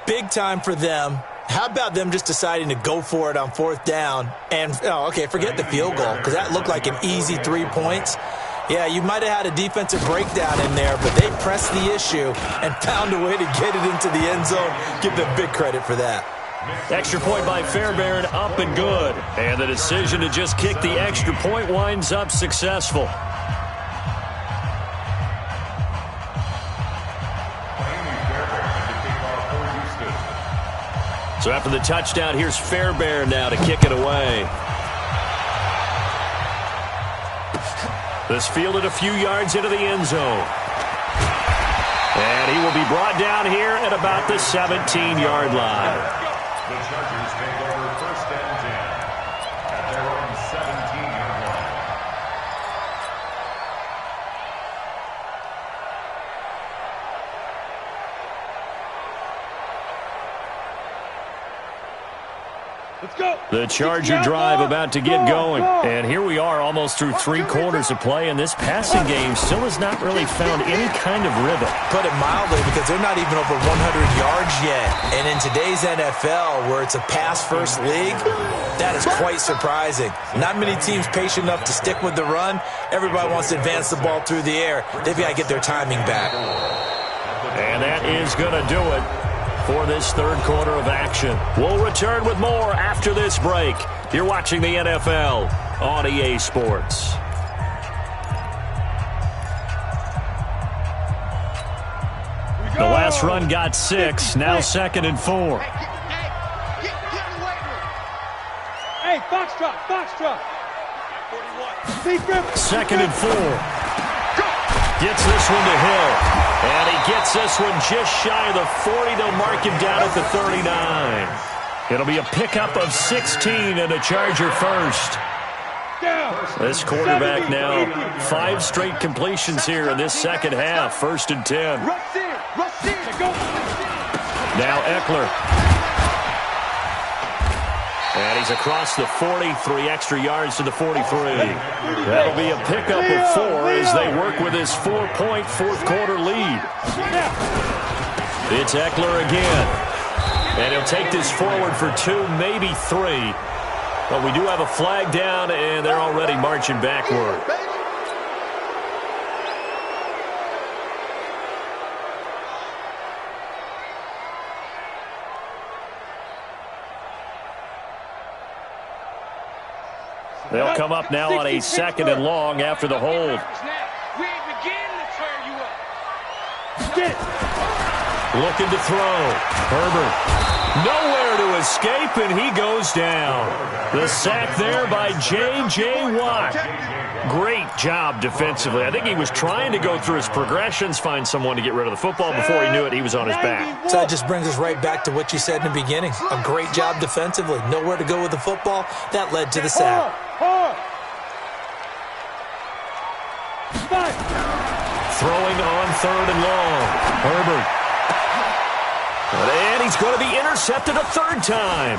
Big time for them. How about them just deciding to go for it on 4th down? And, forget the field goal, because that looked like an easy 3 points. Yeah, you might have had a defensive breakdown in there, but they pressed the issue and found a way to get it into the end zone. Give them big credit for that. Extra point by Fairbairn, up and good. And the decision to just kick the extra point winds up successful. So after the touchdown, here's Fairbairn now to kick it away. This fielded a few yards into the end zone. And he will be brought down here at about the 17-yard line. The Chargers take over 1st and 10 at their own 17-yard line. Let's go. The Charger drive about to get going. And here we are almost through 3 quarters of play, and this passing game still has not really found any kind of rhythm. Put it mildly, because they're not even over 100 yards yet. And in today's NFL, where it's a pass-first league, that is quite surprising. Not many teams patient enough to stick with the run. Everybody wants to advance the ball through the air. They've got to get their timing back. And that is going to do it for this 3rd quarter of action. We'll return with more after this break. You're watching the NFL on EA Sports. The last run got 6, now 2nd and 4. Hey, Foxtrot. 2nd and 4. Gets this one to Hill. And he gets this one just shy of the 40. They'll mark him down at the 39. It'll be a pickup of 16 and a Charger first. This quarterback now 5 straight completions here in this second half. 1st and 10. Now Eckler. And he's across the 40, 3 extra yards to the 43. That'll be a pickup of 4 as they work with his 4-point 4th quarter lead. It's Eckler again. And he'll take this forward for 2, maybe 3. But we do have a flag down, and they're already marching backward. They'll come up now on a 2nd and long after the hold. We ain't beginning to tear you up. Looking to throw. Herbert. Nowhere to escape, and he goes down. The sack there by J.J. Watt. Great job defensively. I think he was trying to go through his progressions, find someone to get rid of the football. Before he knew it, he was on his back. So that just brings us right back to what you said in the beginning. A great job defensively. Nowhere to go with the football. That led to the sack. Throwing on 3rd and long. Herbert. And he's going to be intercepted a 3rd time.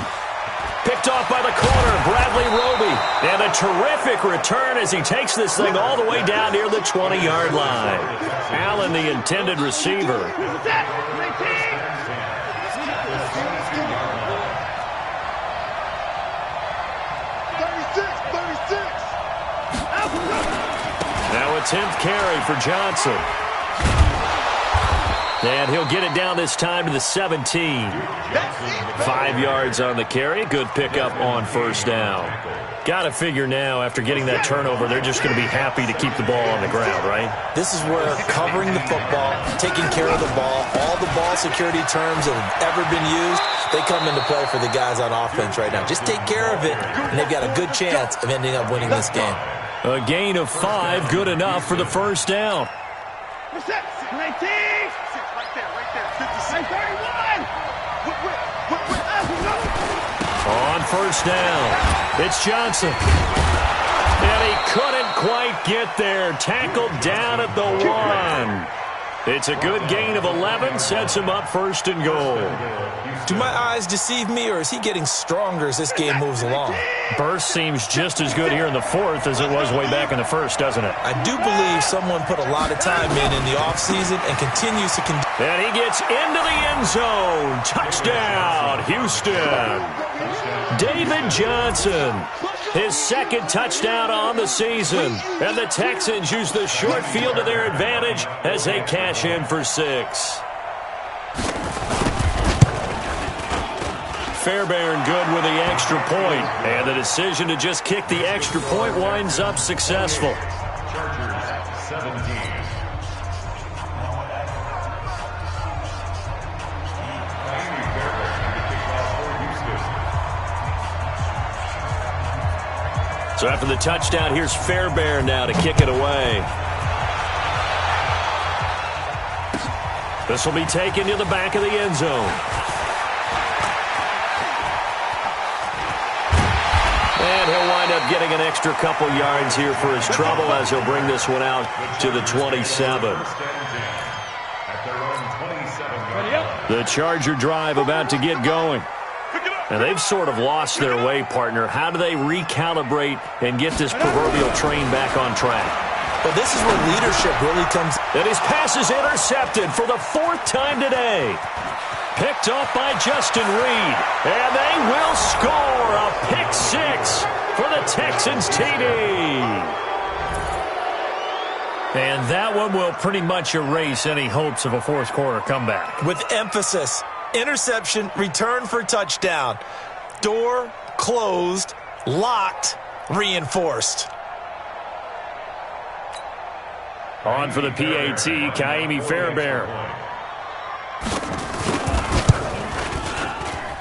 Picked off by the corner, Bradley Roby. And a terrific return as he takes this thing all the way down near the 20-yard line. Allen, the intended receiver. Now a 10th carry for Johnson. And he'll get it down this time to the 17. 5 yards on the carry. Good pickup on 1st down. Got to figure now, after getting that turnover, they're just going to be happy to keep the ball on the ground, right? This is where covering the football, taking care of the ball, all the ball security terms that have ever been used, they come into play for the guys on offense right now. Just take care of it, and they've got a good chance of ending up winning this game. A gain of 5, good enough for the 1st down. 19. On 1st down, it's Johnson. And he couldn't quite get there. Tackled down at the 1. It's a good gain of 11, sets him up 1st and goal. Do my eyes deceive me, or is he getting stronger as this game moves along? Burst seems just as good here in the 4th as it was way back in the 1st, doesn't it? I do believe someone put a lot of time in the offseason and continues to... And he gets into the end zone. Touchdown, Houston. David Johnson, his 2nd touchdown on the season. And the Texans use the short field to their advantage as they cash in for 6. Fairbairn good with the extra point. And the decision to just kick the extra point winds up successful. Chargers 17. So after the touchdown, here's Fairbairn now to kick it away. This will be taken to the back of the end zone. And he'll wind up getting an extra couple yards here for his trouble as he'll bring this one out to the 27. The Charger drive about to get going. And they've sort of lost their way, partner. How do they recalibrate and get this proverbial train back on track? Well, this is where leadership really comes. And his pass is intercepted for the 4th time today. Picked off by Justin Reed. And they will score a pick 6 for the Texans TD. And that one will pretty much erase any hopes of a fourth quarter comeback. With emphasis. Interception, return for touchdown. Door closed, locked, reinforced. On for the PAT, Kaimi Fairbairn.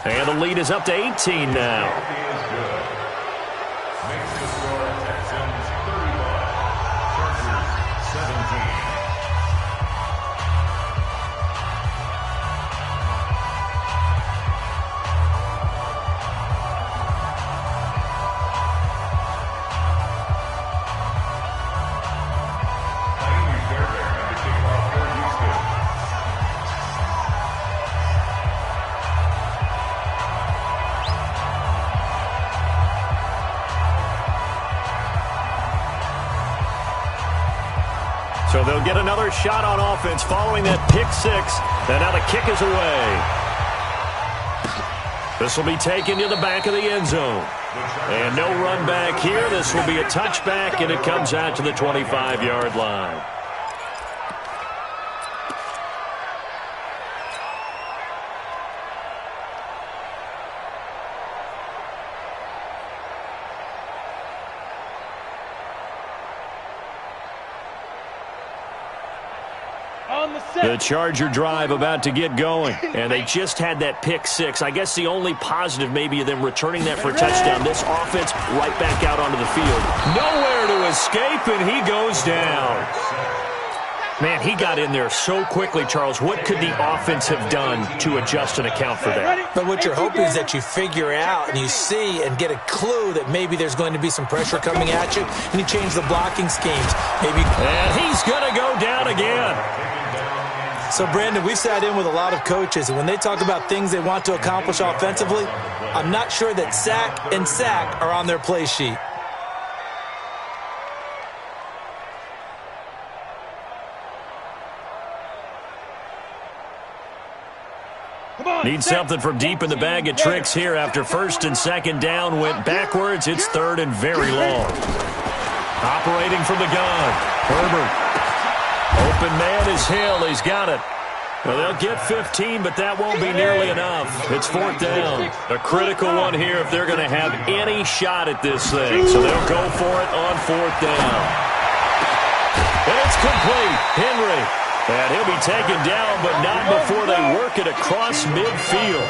And the lead is up to 18 now. So they'll get another shot on offense following that pick 6. And now the kick is away. This will be taken to the back of the end zone. And no run back here. This will be a touchback, and it comes out to the 25-yard line. The Charger drive about to get going, and they just had that pick 6. I guess the only positive maybe of them returning that for a touchdown. This offense right back out onto the field. Nowhere to escape, and he goes down. Man, he got in there so quickly, Charles. What could the offense have done to adjust and account for that? But what you're hoping is that you figure out and you see and get a clue that maybe there's going to be some pressure coming at you, and you change the blocking schemes. And he's going to go down again. So, Brandon, we've sat in with a lot of coaches, and when they talk about things they want to accomplish offensively, I'm not sure that sack and sack are on their play sheet. Need something from deep in the bag of tricks here after 1st and 2nd down went backwards. It's 3rd and very long. Operating from the gun, Herbert. Open man is Hill. He's got it. Well, they'll get 15, but that won't be nearly enough. It's 4th down. A critical one here if they're going to have any shot at this thing. So they'll go for it on 4th down. And it's complete. Henry. And he'll be taken down, but not before they work it across midfield.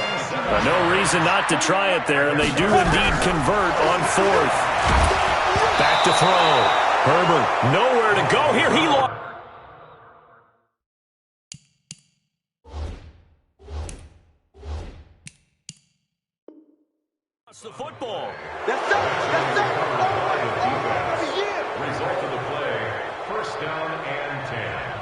No reason not to try it there, and they do indeed convert on 4th. Back to throw. Herbert, nowhere to go here. He lost. The football. Yes, sir. Yes, sir. Result of the play, 1st down and 10.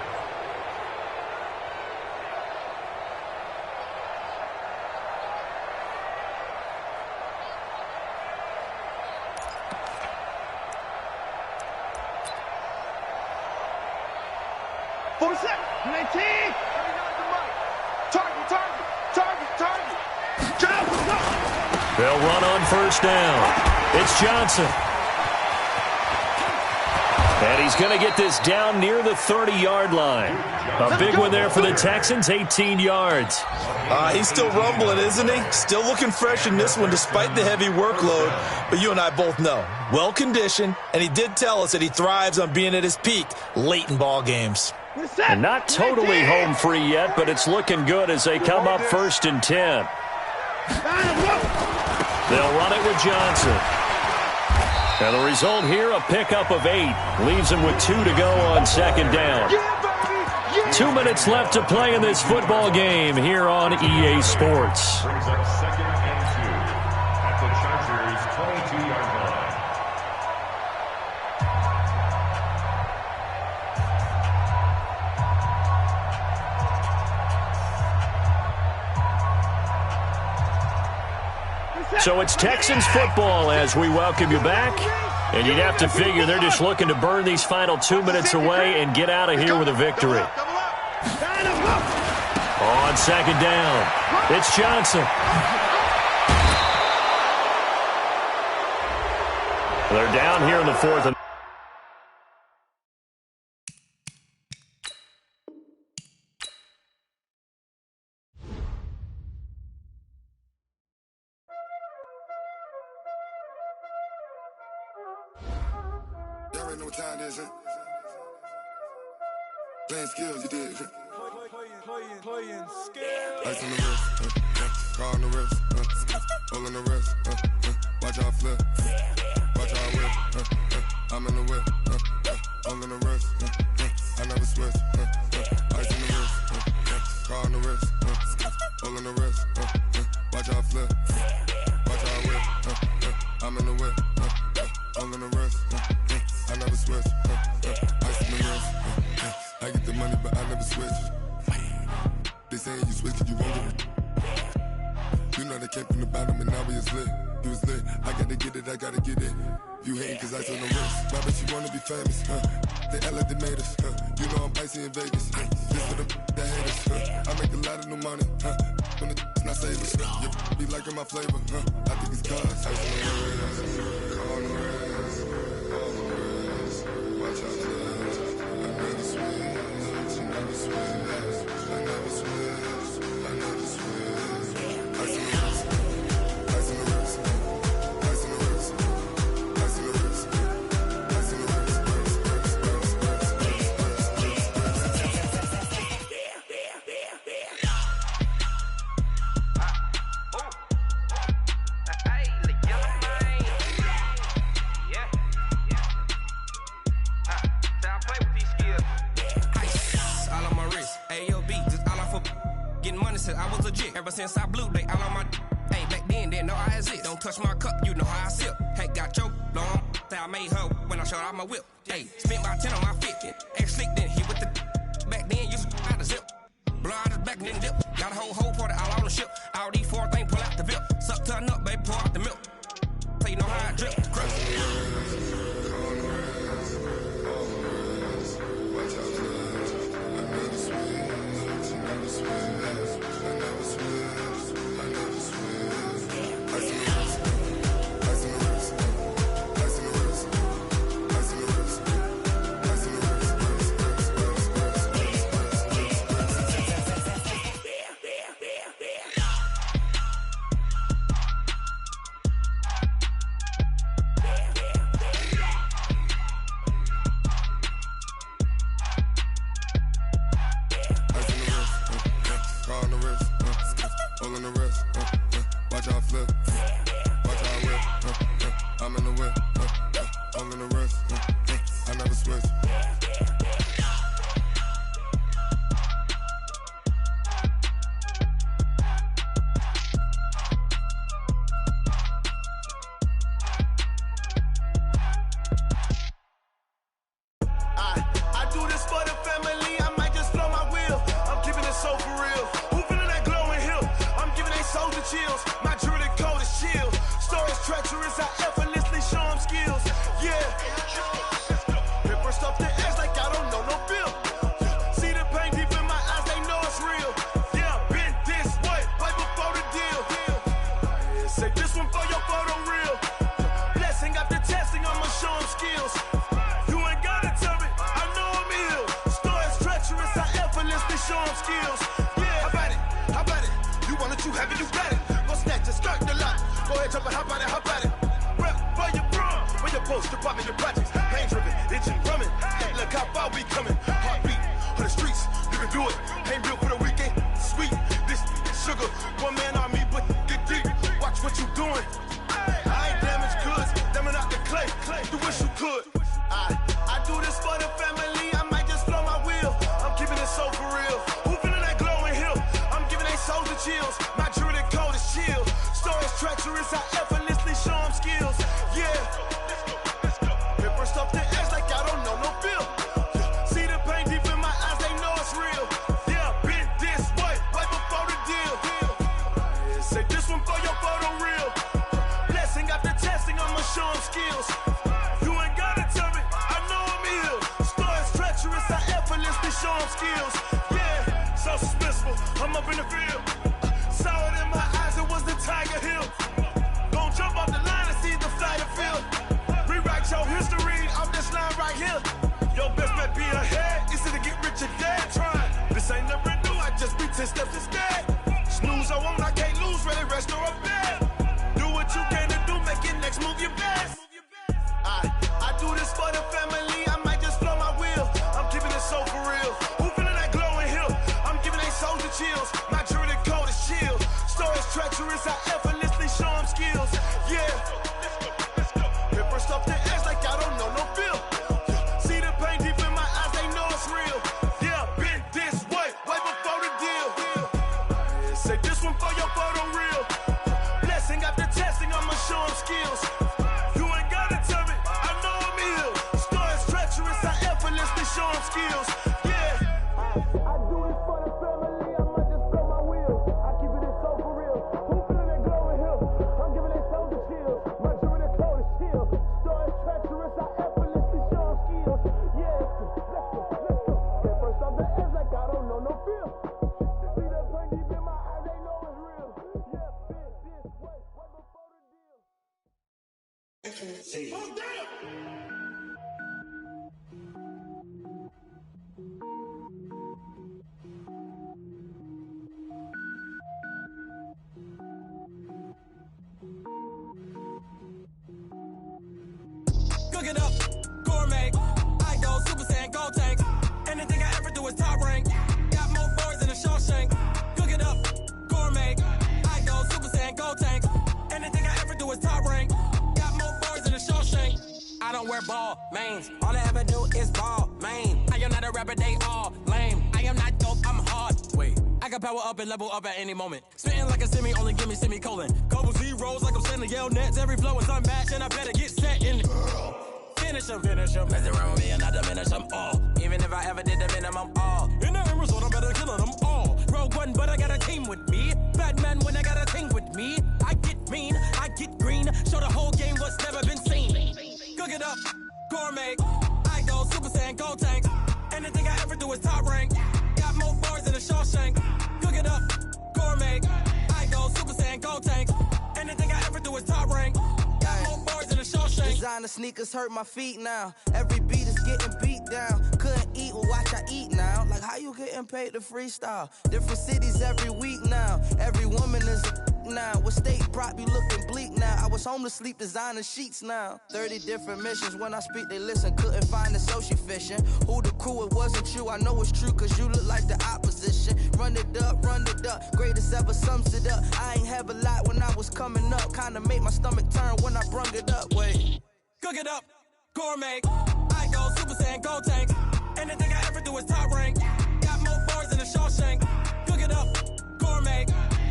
They'll run on 1st down. It's Johnson. And he's going to get this down near the 30-yard line. A big one there for the Texans, 18 yards. He's still rumbling, isn't he? Still looking fresh in this one despite the heavy workload. But you and I both know, well-conditioned, and he did tell us that he thrives on being at his peak late in ball games. And not totally home free yet, but it's looking good as they come up 1st and 10. They'll run it with Johnson. And the result here, a pickup of 8. Leaves him with 2 to go on 2nd down. 2 minutes left to play in this football game here on EA Sports. Brings up 2nd and 2 at the Chargers' 22-yard line. So it's Texans football as we welcome you back. And you'd have to figure they're just looking to burn these final 2 minutes away and get out of here with a victory. On 2nd down, it's Johnson. They're down here in the 4th. Y'all already know what time it is, huh? Playing skills, you did. Playing skills. Ice on the wrist, car on the wrist, hole on the wrist, watch out flip, watch out whip, I'm in the whip, hole in the wrist, I never switch, ice on the wrist, car on the wrist, hole in the wrist, watch out flip, watch out whip, I'm in the whip, hole in the wrist, I never switch, ice on the wrist, I get the money but I never switch. They saying you switch and you won't get it. You know they came from the bottom and now we is lit. You was lit, I gotta get it, I gotta get it. You hating cause ice on the wrist. Why bet you wanna be famous, They act like they made us, You know I'm icy in Vegas, This for the that hate us, I make a lot of new money, When it's not savers, You be liking my flavor, I think it's cause ice on the wrist, on the wrist, on the wrist. Watch out, I never switch, I never switch. Ever since I blew, they all on my hey, back then, didn't know I exist. Don't touch my cup, you know how I sip. Hey, got your long, say I made her when I showed out my whip. Hey, spent my 10 on my 50. Ex-slick, then hit with the back then, used to out the zip. Blow out his back, then dip. Got a whole party all on the ship. All these 4 things, pull out the VIP. Suck to a nut, baby, pour out the milk. So you know how I drip. Blessing after testing, I'ma show them skills. You ain't gotta you have it, you got it. Go snatch it, skirt the lot. Go ahead, jump it, hop on it. Rep for your bro, for your post, your pop, and your projects. Pain driven, itching, drumming. Look how far we coming. Heartbeat on the streets, you can do it. Ain't built for the weekend, sweet. This sugar, one man army, but get deep. Watch what you doing. I ain't damaged goods, damn out the clay. You wish you could. I do this for the family. I might just blow my wheel. I'm keeping it so for real. Who feeling that glowing hill? I'm giving they souls the chills. My jewelry code is chill. Stories treacherous, I effortlessly show them skills. Yeah. Paper stuff the edge like I don't know no feel. See the pain deep in my eyes, they know it's real. Yeah, been this way, way before the deal. Say this one for your photo real. Blessing after testing, I'ma show them skills. You ain't gotta tell me, I know I'm ill. Stories treacherous, I effortlessly show them skills. Yeah, so suspenseful, I'm up in the field. Saw it in my eyes, it was the Tiger Hill. Gon' jump off the line and see the flight of field. Rewrite your history off this line right here. Your best bet be ahead, easy to get rich or dead trying. This ain't never new, I just be 10 steps instead. Snooze I won't, I can't lose, ready, rest or up bed. Do what you can to do, make your next move your best. I do this for the family, I might just blow my wheel. I'm keeping it so for real. Who feeling that glowing hill? I'm giving they souls the chills. My jewelry code is chill. Stories treacherous, I effortlessly show them skills. Yeah. Paper stuff the edge like I don't know no feel. See the pain deep in my eyes, they know it's real. Yeah, been this way, way before the deal. Say this one for your photo real. Blessing after testing, I'ma show them skills. You ain't gotta tell me, I know I'm ill. Stories treacherous, I effortlessly show them skills. Yeah. I do this for the family, I might just blow my wheel. I keep it so for real. Who feeling that glowing hill? I'm giving they souls the chills. My jewelry code is chill. Stories treacherous, I effortlessly show them skills. Yeah, let's go. Get first off the edge like I don't know no feel. See the pain deep in my eyes, they know it's real. Yeah, been this way, way before the deal. Cook it up, gourmet. I go Super Saiyan, gold tank. Anything I ever do is top rank. Got more boards than a Shawshank. Cook it up, gourmet. I go Super Saiyan, gold tank. Anything I ever do is top rank. Got more boards than a Shawshank. I don't wear ball mains. All I ever do is ball main. I am not a rapper, they all lame. I am not dope, I'm hard. Wait, I can power up and level up at any moment. Spitting like a semi, only give me semicolon. Couple zeros like I'm sending yell nets. Every flow is unmatched and I better get set in. Finish them. Mess around with me and I diminish them all. Even if I ever did the minimum all. In the end result, I'm better killing them all. Rogue One, but I got a team with me. Batman when I got a team with me. I get mean, I get green. Show the whole game what's never been seen. Cook it up, gourmet. I go Super Saiyan, gold tank. Anything I ever do is top rank. Got more bars than a Shawshank. Cook it up, gourmet. I go Super Saiyan, gold tank. Anything I ever do is top rank. Got more bars than a Shawshank. Designer sneakers hurt my feet now. Every beat is getting beat down. Couldn't eat, well watch I eat now. Like how you getting paid to freestyle? Different cities every week now. Every woman is a now. What state brought me looking bleak now? I was home to sleep designing sheets now. 30 different missions. When I speak they listen. Couldn't find the social fishing. Who the crew? It wasn't you. I know it's true cause you look like the opposition. Run it up. Greatest ever sums it up. I ain't have a lot when I was coming up. Kinda made my stomach turn when I brung it up. Wait. Cook it up, gourmet. I go Super Saiyan, gold tank. Anything I ever do is top rank. Got more bars than a Shawshank. Cook it up, gourmet.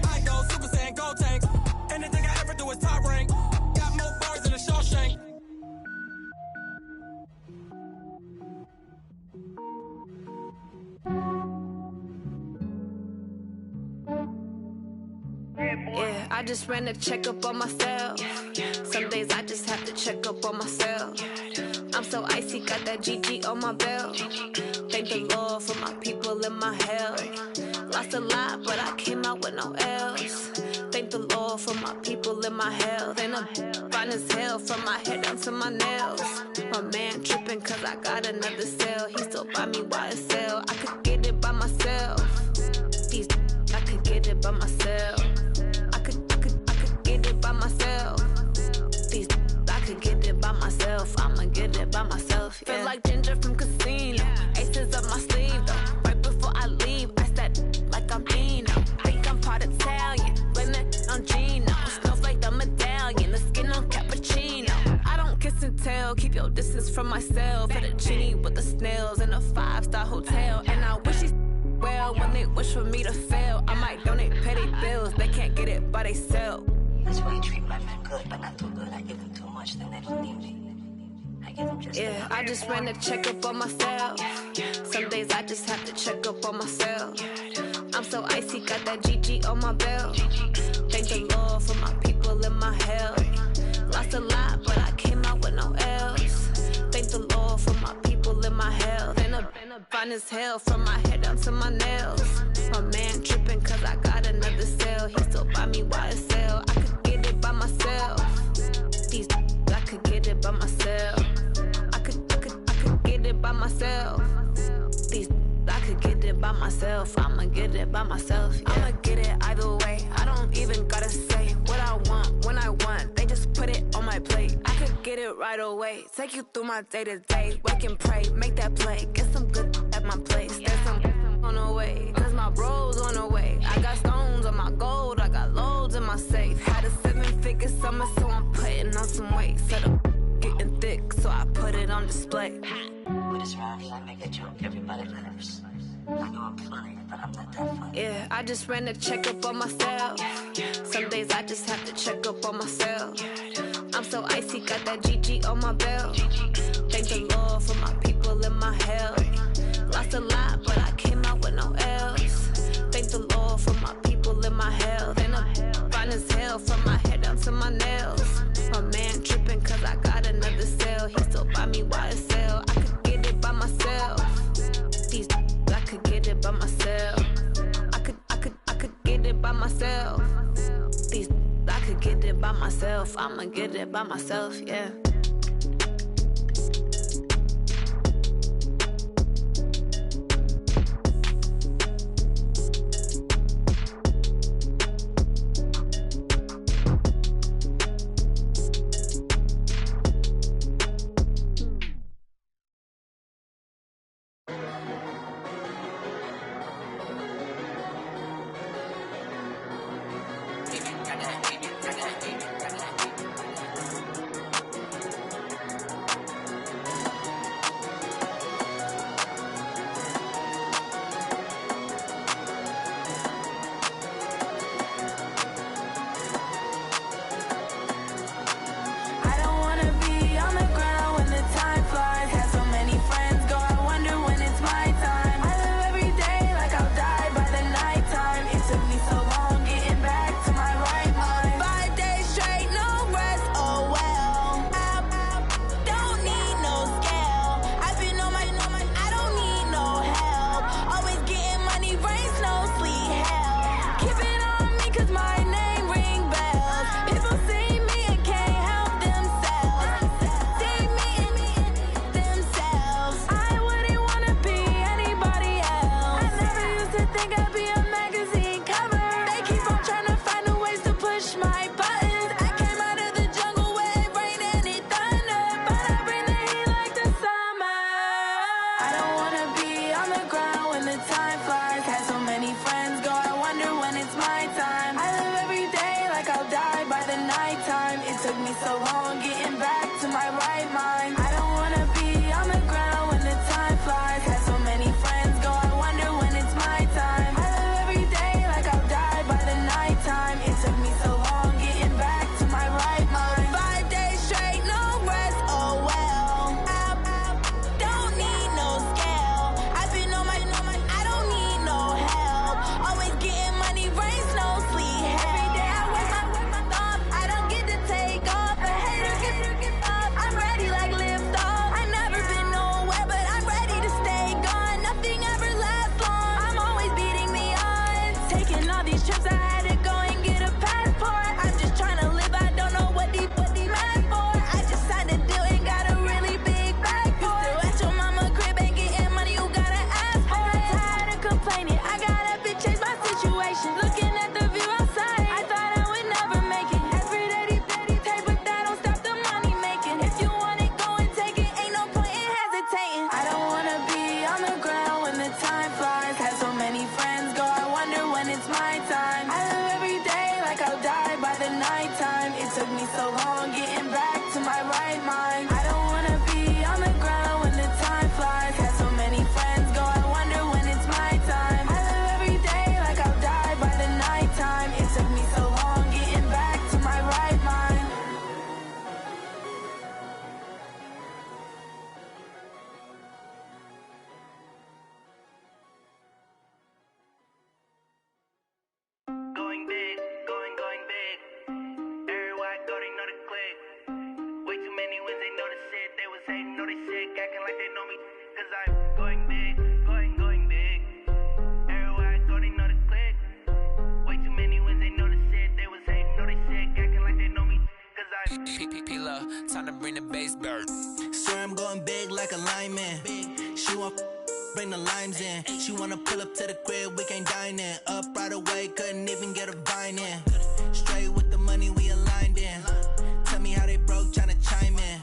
I go Super Saiyan, gold tank. Anything I ever do is top rank. Got more bars than a Shawshank. Yeah, I just ran a checkup on myself. Some days I just have to check up on myself. I'm so icy, got that GG on my belt. Thank the Lord for my people in my health. Lost a lot, but I came out with no L's. Thank the Lord for my people in my health. And I'm fine as hell from my head down to my nails. My man tripping cause I got another cell. He still buy me YSL. I could get it by myself. I could get it by myself. by myself. Yeah. Feel like Ginger from Casino. Aces up my sleeve though. Right before I leave, I said like I'm Dino. Think I'm part Italian. Blame it on Gino. Smells like the medallion. The skin on cappuccino. I don't kiss and tell. Keep your distance from myself. For the genie with the snails in a 5-star hotel. And I wish he's well when they wish for me to fail. I might donate petty bills. They can't get it by themselves. That's why you treat my men good, but not too good. I give them too much, then they don't need me. I give them just yeah, I just ran to check up on myself. Some days I just have to check up on myself. I'm so icy, got that GG on my belt. Thank the Lord for my people in my health. Lost a lot, but I came out with no else. Thank the Lord for my people in my health. And a fine as hell from my head down to my nails. My man tripping cause I got another cell. He still buy me YSL. I could get it by myself. These I could get it by myself. I could get it by myself. These I could get it by myself. I'ma get it by myself. Yeah. I'ma get it either way. I don't even gotta say what I want when I want. They just put it on my plate. I could get it right away. Take you through my day to day. Wake and pray, make that play. Get some good at my place. There's some on the way. Cause my bro's on the way. I got stones on my gold. I got loads in my safe. Had a 7-figure summer, so I'm putting on some weight. Set up getting thick, so I put it on display. With this round here, I make a joke. Everybody laughs. I know I'm funny, but I'm not that funny. Yeah, I just ran to check up on myself. Some days I just have to check up on myself. I'm so icy, got that GG on my belt. Thank the Lord for my people in my health. Lost a lot, but I came out with no else. Thank the Lord for my people in my health. And I'm fine as hell from my head down to my nails. My man tripping cause I got another cell. He still buy me YSL. I could get it by myself. These I could get it by myself. I could get it by myself. These I could get it by myself. I'ma get it by myself, yeah. Hey, took me so long getting back to my right mind. I don't wanna be on the ground when the time flies. Had so many friends go, I wonder when it's my time. I live every day like I'll die by the nighttime. It took me so long getting back to my right mind. Going big, going big. Everywhere I go, they know the click. Way too many wins, they know the shit. They was hating, know they sick, acting like they know me. Cause I'm going big, going big. Everywhere I go, they know the click. Way too many wins, they know the shit. They was hating, know they sick, acting like they know me. Cause I'm P-P-P-Love, time to bring the bass bird. Swear I'm going big like a lineman. She want bring the limes in. She wanna pull up to the crib, we can't dine in. Up right away, couldn't even get a vine in. Straight with the money we aligned in. Tell me how they broke, tryna chime in.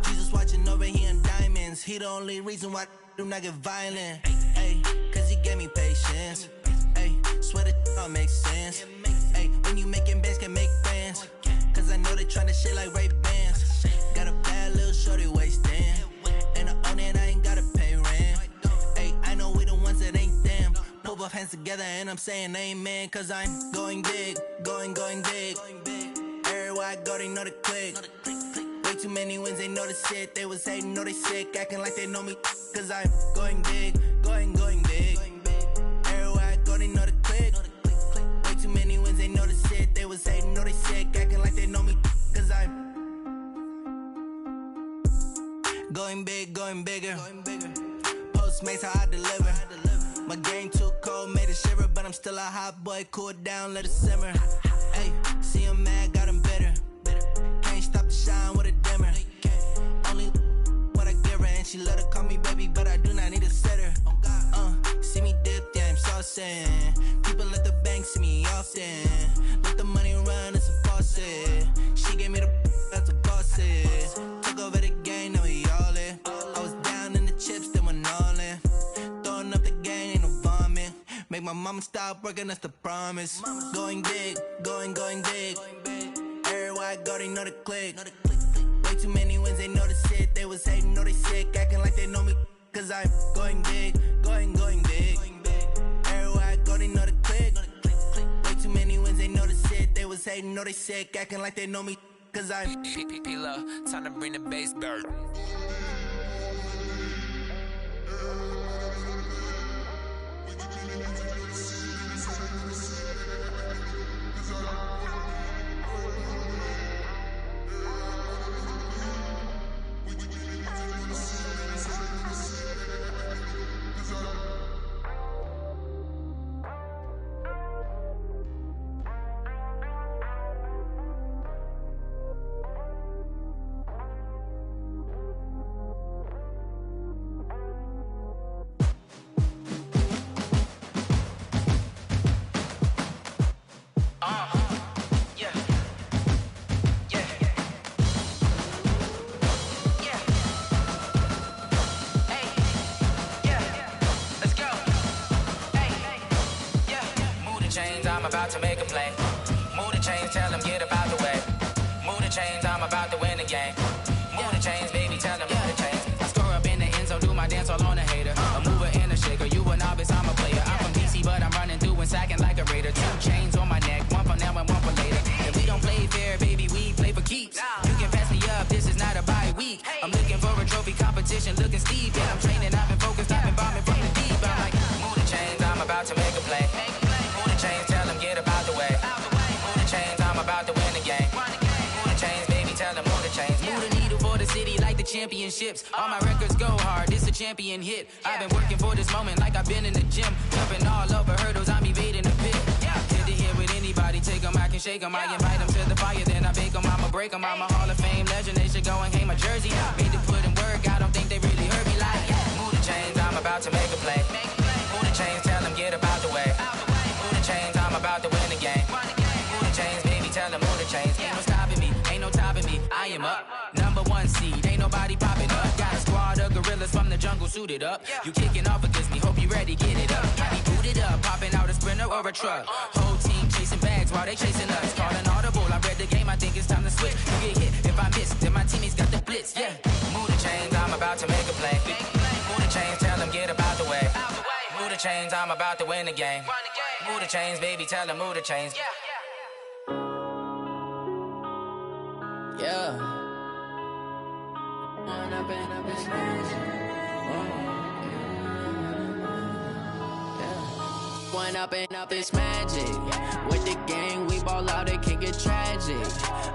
Jesus watching over here in diamonds. He the only reason why I do not get violent. Ay, cause he gave me patience. Ay, swear that all makes sense. Ay, when you making bands, can make friends. Cause I know they tryna shit like Ray-Bans. Got a bad little shorty wasting. And I own it, I ain't gotta pay rent. Ay, I know we the ones that ain't them. Pull both hands together and I'm saying amen. Cause I'm going big, going big. Everywhere I go, they know the click. Way too many wins, they know the shit. They was hating, know they sick, acting like they know me. Cause I'm going big, going big. Everywhere I go, they know the click. Way too many wins, they know the shit. They was hating, know they sick, acting like they know me. Cause I'm going big, going bigger. Postmates how I deliver. My game too cold, made it shiver, but I'm still a hot boy. Cool it down, let it simmer. Hey, see him mad, got him bitter. Can't stop the shine with a dimmer. Only what I give her, and she let her call me baby, but I do not need a sitter. See me dip, yeah, I'm saucing. People at the bank see me often. Let the money run, it's a faucet. She gave me the that's a bossy. Took over the game, now we all in. I was down in the chips, then went all in. Throwing up the game, ain't no vomit. Make my mama stop working, that's the promise. Going big, going big. Everywhere I go, they know the click. Way too many wins, they know the shit. They was hating, know they sick, acting like they know me. Cause I'm going big, going big. Everywhere I go, they know the click. Way too many wins, they know the shit. They was hating, know they sick, acting like they know me. Cause I'm P-P-P-Love, time to bring the bass bird. I'm about to make a play. Move the chains, tell them get up out the way. Move the chains, I'm about to win the game. Move the chains, baby, tell them move the chains. I score up in the end zone, do my dance all on a hater. A mover and a shaker, you a novice, I'm a player. I'm from DC, but I'm running through and sacking like a raider. 2 chains on my neck, one for now and one for later. If we don't play fair, baby, we play for keeps. You can pass me up, this is not a bye week. I'm looking for a trophy competition, looking steep. Yeah, I'm training, I've been focused, I've been bombing from the deep. I'm like, move the chains, I'm about to make a play. Move the chains, tell them get up out the way. Move the chains, I'm about to win the game. Move the chains, baby, tell them move the chains. Move the needle for the city like the championships. All my records go hard, this a champion hit. I've been working for this moment like I've been in the gym. Jumping all over hurdles, I'm evading the pit. Hit to hit with anybody, take them, I can shake them. I invite them to the fire, then I bake them, I'ma break them. I'm a Hall of Fame legend, they should go and hang my jersey. Made to put in work, I don't think they really heard me like, move the chains, I'm about to make a play. Move the chains, tell them get up out the way. Move the chains, I'm about to win the game. Move the chains, baby, tell them move the chains. Ain't no stopping me, ain't no topping me. I am up, #1 seed, ain't nobody popping up. Got a squad of gorillas from the jungle suited up. You kicking off against me, hope you ready, get it up. I be booted up, popping out a Sprinter or a truck. Whole team chasing bags while they chasing us. Calling audible, I read the game, I think it's time to chains, I'm about to win the game. Move the chains, baby, tell them move the chains. Yeah. One up and up is magic. With the gang, we ball out, it can get tragic.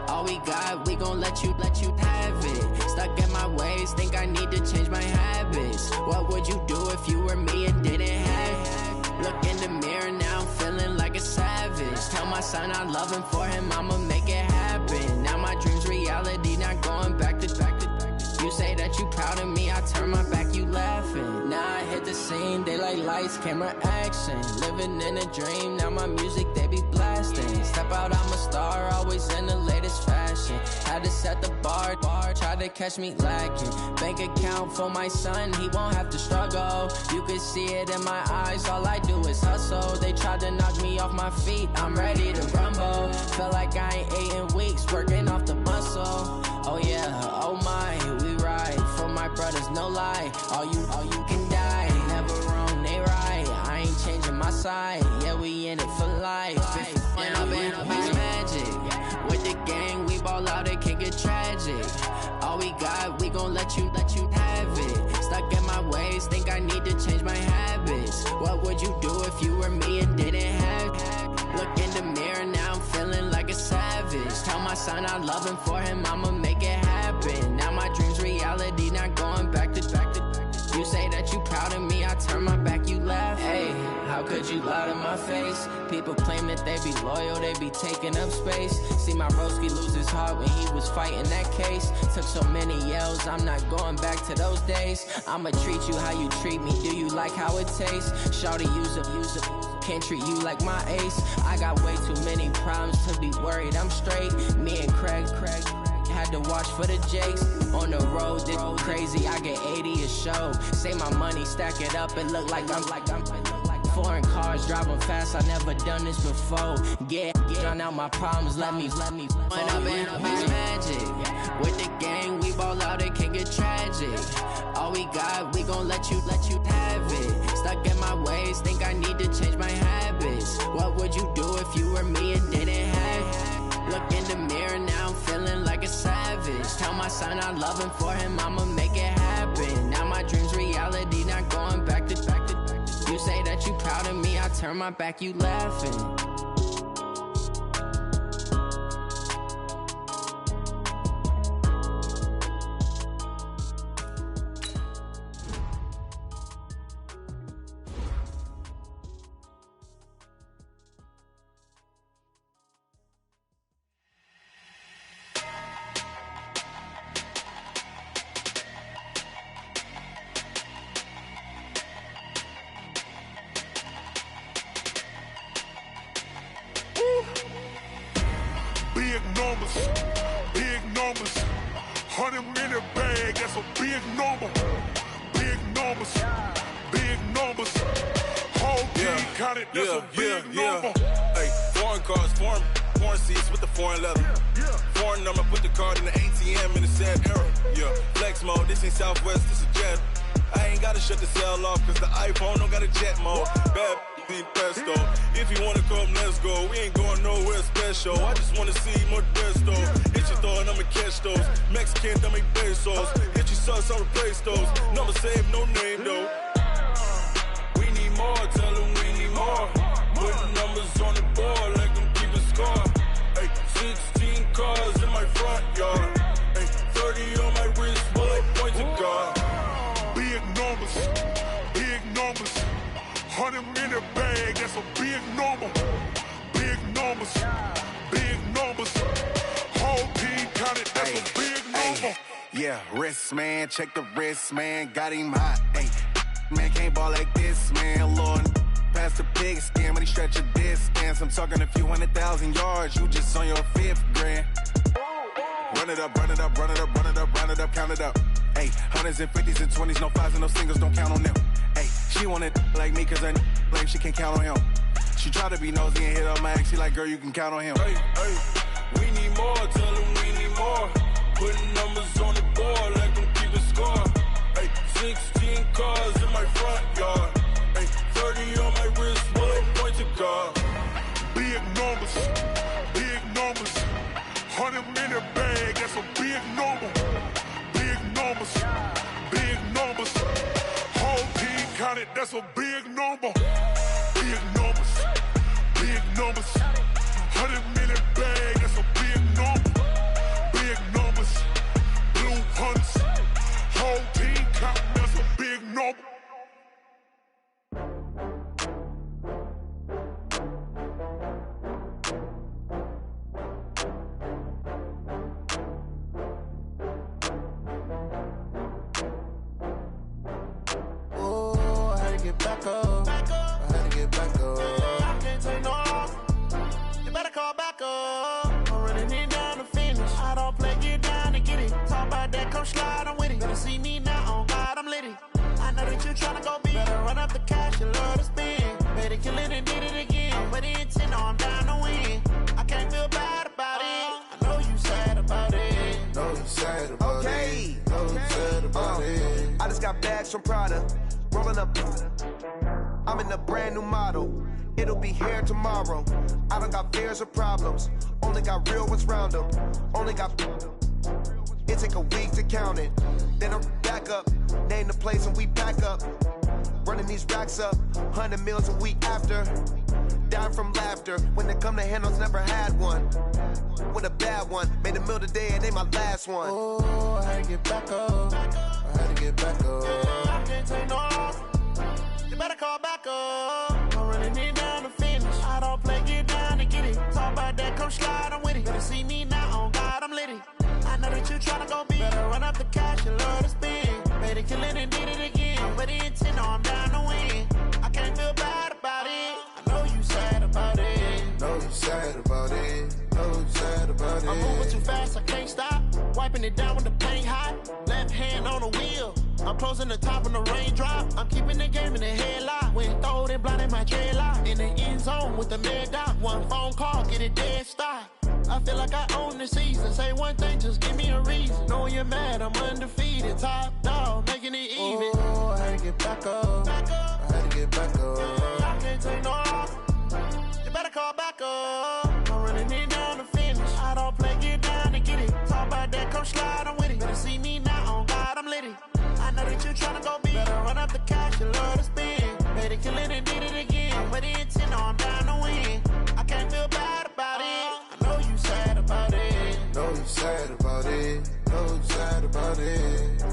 All we got, we gon' let you have it. Stuck in my ways, think I need to change my habits. What would you do if you were me and didn't have it? Look in the mirror, now I'm feeling like a savage. Tell my son I love him, for him I'ma make it happen. Now my dream's reality, not going back to. You say that you proud of me, I turn my back, you laughing. Now I hit the scene, daylight lights, camera action. Living in a dream, now my music, they be blasting. Step out, I'm a star, always in the latest fashion. Had to set the bar, try to catch me lacking. Bank account for my son, he won't have to struggle. You can see it in my eyes, all I do is hustle. They tried to knock me off my feet, I'm ready to rumble. Feel like I ain't ate in weeks, working off the muscle. Oh yeah, oh my, we ride for my brothers, no lie. All you can die, never wrong, they right. I ain't changing my side, yeah, we in it for life. And I've been magic. With the gang, we ball out, it can get tragic. All we got, we gon' let you have it. Stuck in my ways, think I need to change my habits. What would you do if you were me and didn't have it? Look in the mirror, now I'm feeling like a savage. Tell my son I love him, for him I'ma make it happen. Now my dream's reality, not going back to. You say that you proud of me, I turn my back, you laugh. Hey, how could you lie to my face? People claim that they be loyal, they be taking up space. See my broski lose his heart when he was fighting that case. Took so many yells, I'm not going back to those days. I'ma treat you how you treat me, do you like how it tastes? Shawty, use it, can't treat you like my ace. I got way too many problems to be worried, I'm straight. Me and Craig had to watch for the Jakes. On the road, this crazy, I get 80 a show. Say my money, stack it up, it look like I'm foreign cars, driving fast, I never done this before. Get drown out my problems, let me When up and magic. With the gang, we ball out, it can get tragic. All we got, we gon' let you have it. Stuck in my ways, think I need to change my habits. What would you do if you were me and didn't have it? Look in the mirror, now I'm feeling like a savage. Tell my son I love him, for him I'ma make it happen. Now my dream's reality, not going back to. You say that you proud of me, I turn my back, you laughing. Big numbers, 100 minute bag, that's a big number. Big numbers, whole team counted, that's a big number. Hey, foreign cars, foreign seats with the foreign leather. Foreign number, put the card in the ATM in a sad era. Yeah, flex mode, this ain't Southwest, this is Jet. I ain't gotta shut the cell off, cause the iPhone don't got a jet mode. Bad need pesto. If you wanna come, let's go. We ain't going nowhere special. I just wanna see more desto. Hit your thought, I'ma catch those. Mexican, I'ma make pesos. Hit your sauce, I'll replace those. Number save, no name though. We need more, tell them we need more. Putting numbers on the board, like them keep a score. Hey, 16 cars in my front yard. Hey, 30 on my wrist, bullet point to God. Big numbers, 100 minute bag, that's a big number. Big numbers, whole team counted, that's a big number. Yeah, wrist man, check the wrist man, got him hot. Ay, man can't ball like this, man. Lord, past the pig skin when he stretch a distance. I'm talking a few 100,000 yards, you just on your 5th grand. Run it up, count it up. Ay, hundreds and 50s and 20s, no 5s and no singles, don't count on them. Ay, she want it like me, cause her like she can't count on him. She try to be nosy and hit up my ex, she like, girl, you can count on him. Hey, we need more, tell them we need more. Putting numbers on the board, like them keep a score. Hey, 16 cars in my front yard. Hey, 30 100 million bag, that's a big number. Big numbers, big numbers. Whole team counted, that's a big number. Big numbers, big numbers. 100 million bag, that's a big number. Big numbers, blue hunts. Whole team counting, that's a big number. Back up. I had to get back up. I can't take no loss. You better call back up. I'm running it down to finish. I don't play, get down and get it. Talk about that, come slide, I'm with it. Better see me now, on God, I'm litty. I know that you tryna go big. Better run up the cash, you love to spend. Better kill it and did it again. But the intent, no, I'm down to win. I can't feel bad about it. I know you sad about it. Know you sad about it. Know you sad about it. I just got bags from Prada. Rolling up, I'm in a brand new model. It'll be here tomorrow. I don't got fears or problems. Only got real ones round them. Only got. It take a week to count it. Then I'm back up. Name the place and we pack up. Running these racks up. 100 meals a week after. Dying from laughter. When it come to handles, never had one. With a bad one. Made a meal today and they my last one. Oh, I had to get back up. I had to get back up. I can't take no loss. You better call back up. I'm running it down to finish. I don't play, get down and get it. Talk about that, come slide, I'm with it. Better see me now, on God, I'm litty. I know that you tryna go big. Better run up the cash, you love to spend. Better kill it and did it again. But the intent, no, I'm down to win. I can't feel bad about it. I know you sad about it. Know you sad about it. Know you sad about it. I'm moving too fast, I can't stop. Wiping it down with the paint hot. Left hand on the wheel. I'm closing the top when the raindrop. I'm keeping the game in the headlock. When throwed and blinded my dreadlock. In the end zone with the mad dot. One phone call, get it dead stop. I feel like I own the season. Say one thing, just give me a reason. Knowing you're mad, I'm undefeated. Top dog, making it even. Oh, I had to get back up. I had to get back up. I can't take no loss. You better call back up. I'm running it down to finish. I don't play, get down and get it. Talk about that, come slide, I'm with it. Better see me now, on God, I'm litty. I know that you tryna go big. Better run up the cash, you love to spend. Better kill it and did it again. But the intent, no, I'm down to win. I can't feel bad about it. I know you sad about it. Know you sad about it. Know you sad about it.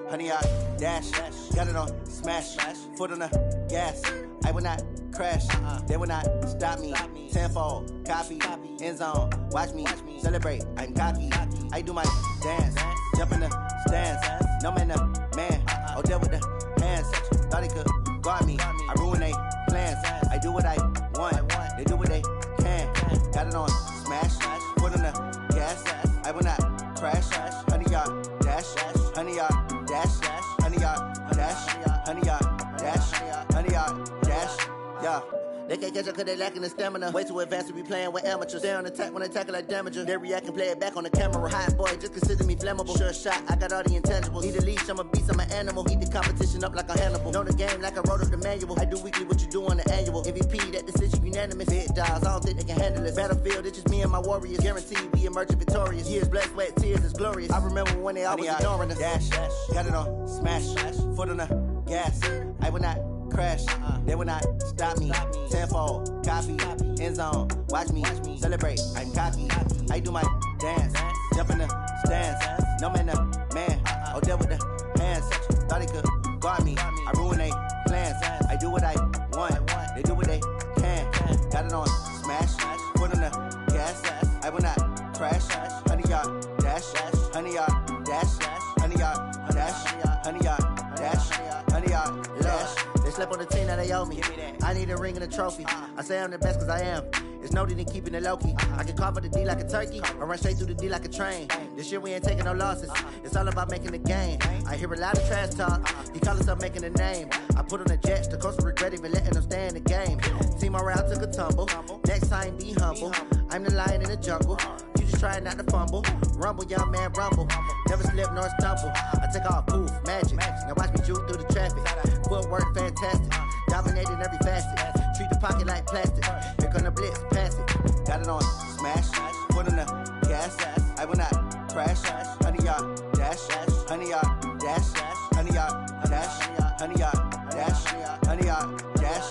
Honey, I dash, got it on smash, foot on the gas. I will not crash, they will not stop me. Tenfold, copy, end zone, watch me celebrate. I'm cocky, I do my dance, jump in the stands. No man, the man, oh, deal with the hands. Thought he could guard me, I ruin they plans. I do what I want, they do what they can. Got it on smash, foot on the gas. I will not crash, honey, y'all dash, honey, y'all dash, honey, y'all dash, honey, y'all dash, honey, y'all dash, yeah. They can't catch up cause they lacking the stamina. Way too advanced to be playing with amateurs. Stay on attack when I tackle like damager. They react and play it back on the camera. Hot boy, just consider me flammable. Sure shot, I got all the intangibles. Need a leash, I'm a beast, I'm an animal. Heat the competition up like a Hannibal. Know the game like I wrote up the manual. I do weekly what you do on the annual. MVP, that decision unanimous. Big dogs, I don't think they can handle this. Battlefield, it's just me and my warriors. Guaranteed we emerging victorious. Years, blood, sweat, tears, it's glorious. I remember when they always ignoring us. Dash, got it on smash, foot on the gas. I will not crash, they will not stop me. Tenfold, copy, end zone, watch me celebrate. I'm cocky, I do my dance, jump in the stands. No man, the man, oh, deal with the hands. Thought he could guard me, I ruin they plans. I do what I want, they do what they can. Got it on smash, foot on the gas. I will not crash, honey, y'all dash, honey, y'all dash, honey, y'all dash, honey, y'all dash, honey, y'all dash. They slept on the team that they owe me. I need a ring and a trophy. I say I'm the best cause I am. It's no need in keeping it low-key. I can carve up the D like a turkey, or run straight through the D like a train. This year we ain't taking no losses. It's all about making the game. I hear a lot of trash talk. He call himself making a name. I put on the Jets, the coach will regret even letting them stay in the game. Team around took a tumble. Next time be humble. I'm the lion in the jungle. You just trying not to fumble. Rumble, young man, rumble. Never slip nor stumble. I take off, poof, magic. Now watch me juke through the traffic. Footwork fantastic. Dominating every facet. Treat the pocket like plastic. Here come the blitz, pass it. Got it on smash. Foot on the gas. I will not crash. 100-yard dash. 100-yard dash. 100-yard dash. 100-yard dash. 100-yard dash.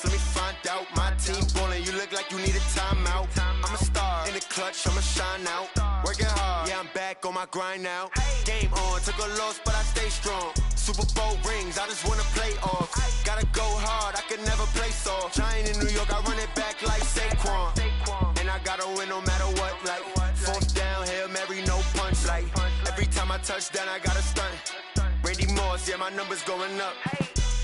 Let me find out. My team ballin', you look like you need a timeout. I'm a star in the clutch, I'ma shine out. Working hard, yeah, I'm back on my grind now. Game on, took a loss, but I stay strong. Super Bowl rings, I just wanna play off. Gotta go hard, I can never play soft. Giant in New York, I run it back like Saquon. And I gotta win no matter what, like fourth down, Hail Mary, no punch. Like every time I touch down, I gotta stunt. Randy Moss, yeah, my numbers going up.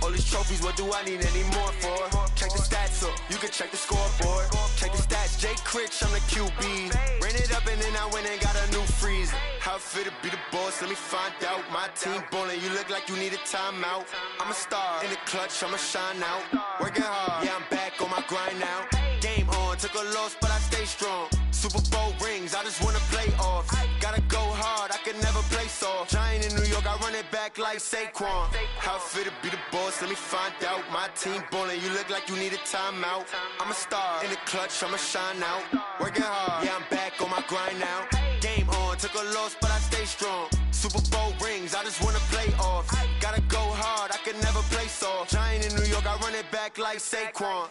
All these trophies, what do I need any more for? Check the stats up, you can check the scoreboard. Check the stats, Jay Critch, I'm the QB. Ran it up and then I went and got a new freeze. How it feel to be the boss, let me find out. My team ballin', you look like you need a timeout. I'm a star in the clutch, I'ma shine out. Working hard, yeah, I'm back on my grind now. Game on, took a loss, but I stay strong. Super Bowl rings, I just wanna play off. Gotta go hard, I can never play soft. Giant in New York, I run it back like Saquon. How it feel to be the boss, let me find out. My team ballin', you look like you need a timeout. I'm a star in the clutch, I'ma shine out. Working hard, yeah, I'm back on my grind now. Game on, took a loss, but I stay strong. Super Bowl rings, I just wanna play off. Gotta go hard, I can never play soft. Giant in New York, I run it back like Saquon.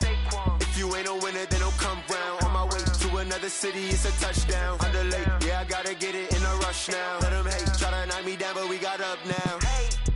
If you ain't a winner, then don't come round. On my way to another city, it's a touchdown. Underlay, yeah, I gotta get it in a rush now. Let them hate, try to knock me down, but we got up now.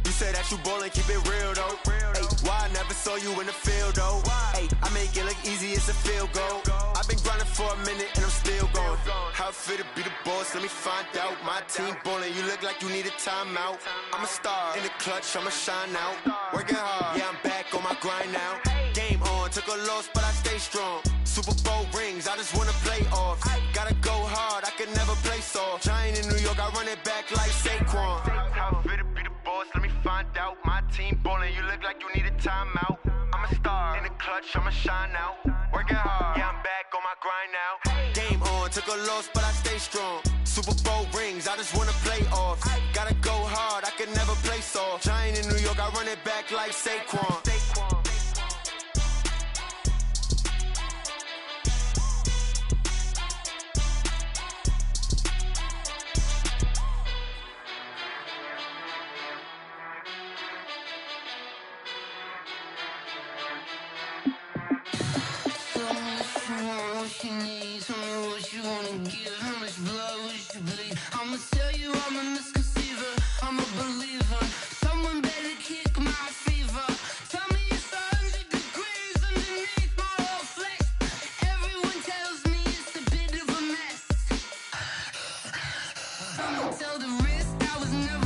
You say that you ballin', keep it real though. Hey, why I never saw you in the field though? Hey, I make it look easy, it's a field goal. I've been grinding for a minute and I'm still going. How it feel to be the boss, let me find out. My team ballin', you look like you need a timeout. I'm a star in the clutch, I'ma shine out. Working hard, yeah, I'm back on my grind now. Game on, took a loss, but I stay strong. Super Bowl rings, I just wanna play off. Gotta go hard, I can never play soft. Giant in New York, I run it back like Saquon. How it feel to be the boss, let me find out. My team ballin', you look like you need a timeout. I'm a star in the clutch, I'ma shine out. Working hard, yeah, I'm back on my grind now. Game on, took a loss, but I stay strong. Super Bowl rings, I just wanna play off. Gotta go hard, I can never play soft. Giant in New York, I run it back like Saquon. I'ma tell you I'm a misconceiver, I'm a believer. Someone better kick my fever. Tell me it's 100 degrees underneath my whole flesh. Everyone tells me it's a bit of a mess. I'ma tell the rest I was never